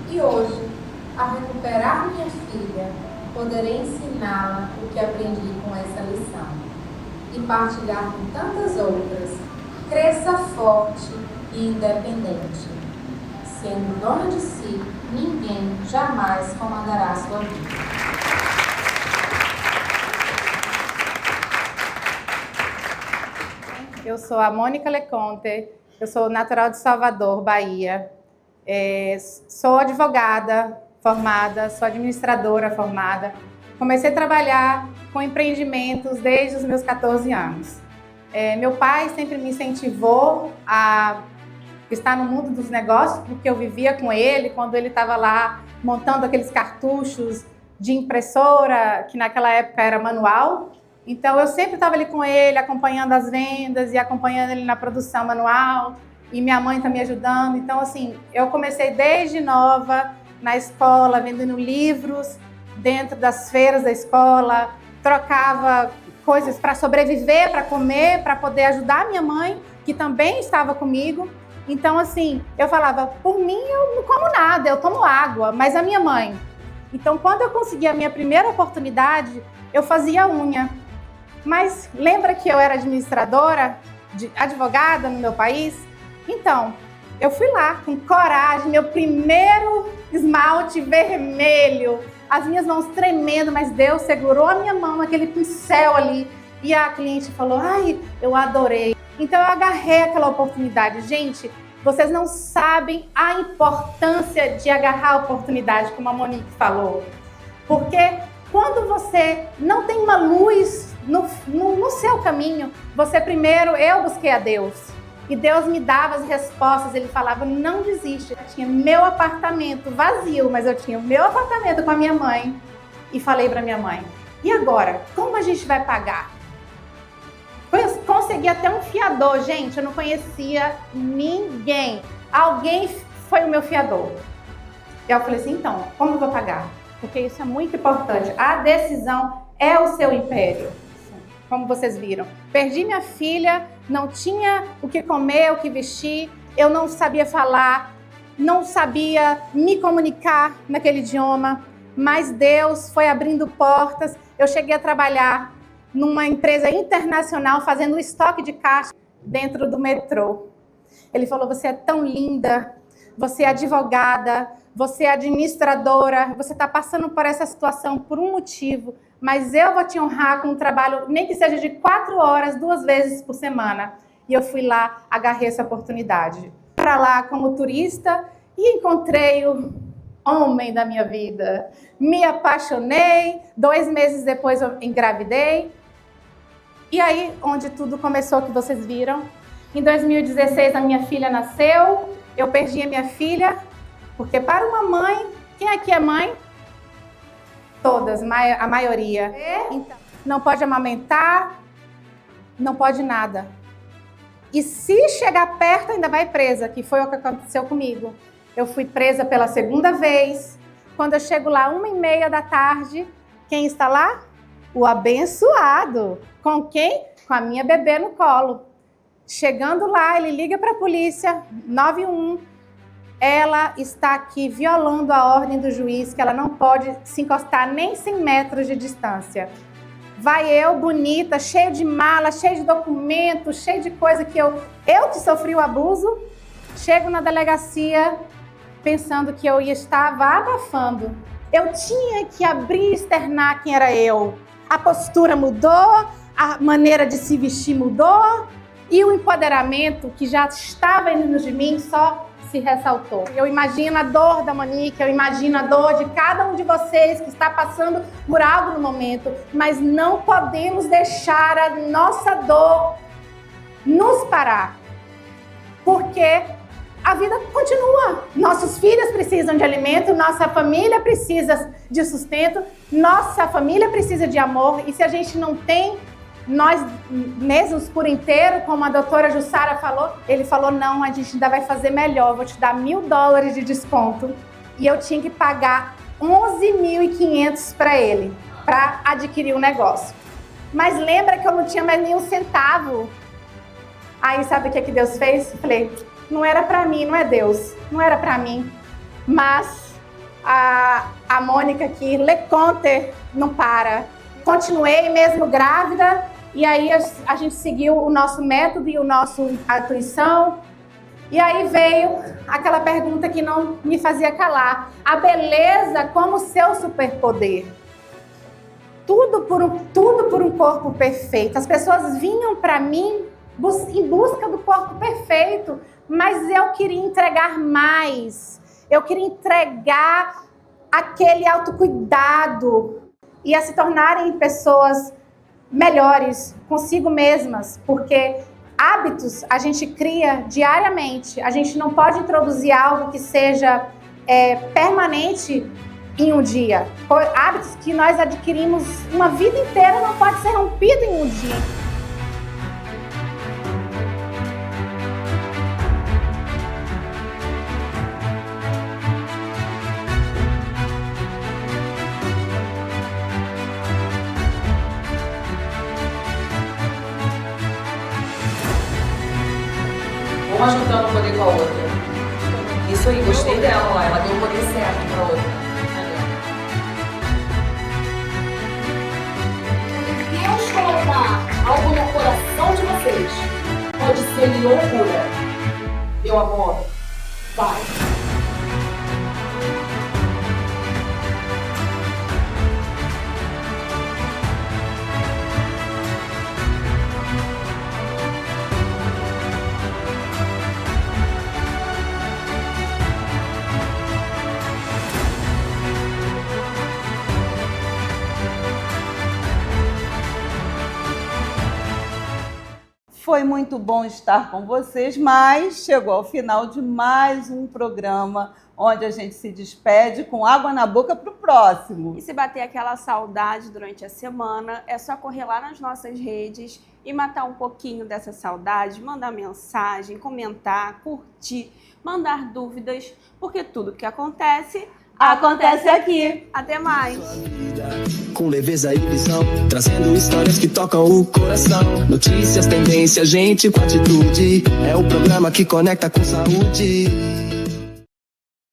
E hoje, a recuperar minha filha, poderei ensiná-la o que aprendi com essa lição e partilhar com tantas outras. Cresça forte e independente. Sendo dona de si, ninguém jamais comandará a sua vida. Eu sou a Mônica Leconte, eu sou natural de Salvador, Bahia. Sou advogada formada, sou administradora formada. Comecei a trabalhar com empreendimentos desde os meus 14 anos. Meu pai sempre me incentivou a estar no mundo dos negócios, porque eu vivia com ele quando ele estava lá montando aqueles cartuchos de impressora, que naquela época era manual. Então eu sempre estava ali com ele, acompanhando as vendas e acompanhando ele na produção manual. e minha mãe está me ajudando. Então, assim, eu comecei desde nova na escola, vendendo livros dentro das feiras da escola, trocava coisas para sobreviver, para comer, para poder ajudar minha mãe, que também estava comigo. Então, assim, eu falava, por mim eu não como nada, eu tomo água, mas a minha mãe. Então, quando eu consegui a minha primeira oportunidade, eu fazia unha. Mas lembra que eu era administradora, advogada no meu país? Então, eu fui lá com coragem, meu primeiro esmalte vermelho, as minhas mãos tremendo, mas Deus segurou a minha mão naquele pincel ali. E a cliente falou, ai, eu adorei. Então eu agarrei aquela oportunidade. Gente, vocês não sabem a importância de agarrar a oportunidade, como a Monique falou. Porque quando você não tem uma luz no seu caminho, você primeiro, eu busquei a Deus. E Deus me dava as respostas, Ele falava, não desiste. Eu tinha meu apartamento vazio, mas eu tinha o meu apartamento com a minha mãe. E falei para minha mãe, e agora, como a gente vai pagar? Consegui até um fiador, gente, eu não conhecia ninguém. Alguém foi o meu fiador. E eu falei assim, então, como eu vou pagar? Porque isso é muito importante. A decisão é o seu império. Como vocês viram. Perdi minha filha, não tinha o que comer, o que vestir, eu não sabia falar, não sabia me comunicar naquele idioma, mas Deus foi abrindo portas. Eu cheguei a trabalhar numa empresa internacional fazendo estoque de caixa dentro do metrô. Ele falou, você é tão linda, você é advogada, você é administradora, você está passando por essa situação por um motivo, mas eu vou te honrar com um trabalho, nem que seja de 4 horas, 2 vezes por semana. E eu fui lá, agarrei essa oportunidade. Para lá como turista e encontrei o homem da minha vida. Me apaixonei, 2 meses depois eu engravidei. E aí, onde tudo começou, que vocês viram. Em 2016, a minha filha nasceu, eu perdi a minha filha, porque para uma mãe, quem aqui é mãe? Todas, a maioria. Então, não pode amamentar, não pode nada. E se chegar perto, ainda vai presa, que foi o que aconteceu comigo. Eu fui presa pela 2ª vez. Quando eu chego lá, 1h30 da tarde, quem está lá? O abençoado. Com quem? Com a minha bebê no colo. Chegando lá, ele liga para a polícia, 91. Ela está aqui violando a ordem do juiz, que ela não pode se encostar nem 100 metros de distância. Vai eu, bonita, cheio de mala, cheio de documentos, cheio de coisa que eu que sofri o abuso, chego na delegacia pensando que eu estava abafando. Eu tinha que abrir e externar quem era eu. A postura mudou, a maneira de se vestir mudou e o empoderamento que já estava indo de mim só se ressaltou. Eu imagino a dor da Monique, eu imagino a dor de cada um de vocês que está passando por algo no momento, mas não podemos deixar a nossa dor nos parar, porque a vida continua. Nossos filhos precisam de alimento, nossa família precisa de sustento, nossa família precisa de amor, e se a gente não tem, nós mesmos por inteiro, como a doutora Jussara falou, ele falou, não, a gente ainda vai fazer melhor, vou te dar $1.000 de desconto. E eu tinha que pagar 11.500 para ele, para adquirir o negócio. Mas lembra que eu não tinha mais nenhum centavo. Aí sabe o que Deus fez? Eu falei, não era para mim, não é Deus, não era para mim. Mas a Mônica aqui, Le Conte, não para. Continuei mesmo grávida, e aí a gente seguiu o nosso método e o nosso intuição. E aí veio aquela pergunta que não me fazia calar. A beleza como seu superpoder. Tudo por um corpo perfeito. As pessoas vinham para mim em busca do corpo perfeito, mas eu queria entregar mais. Eu queria entregar aquele autocuidado e a se tornarem pessoas melhores consigo mesmas, porque hábitos a gente cria diariamente. A gente não pode introduzir algo que seja permanente em um dia. Hábitos que nós adquirimos uma vida inteira não pode ser rompido em um dia. uma juntando o poder com a outra. Isso aí, gostei dela lá. Ela deu o poder certo pra outra. Deus colocar algo no coração de vocês, pode ser loucura. Meu amor, vai. Foi muito bom estar com vocês, mas chegou ao final de mais um programa onde a gente se despede com água na boca para o próximo. E se bater aquela saudade durante a semana, é só correr lá nas nossas redes e matar um pouquinho dessa saudade, mandar mensagem, comentar, curtir, mandar dúvidas, porque tudo que acontece aqui. Até mais! Com leveza e visão, trazendo histórias que tocam o coração. Notícias, tendências, gente com atitude. É o programa que conecta com saúde.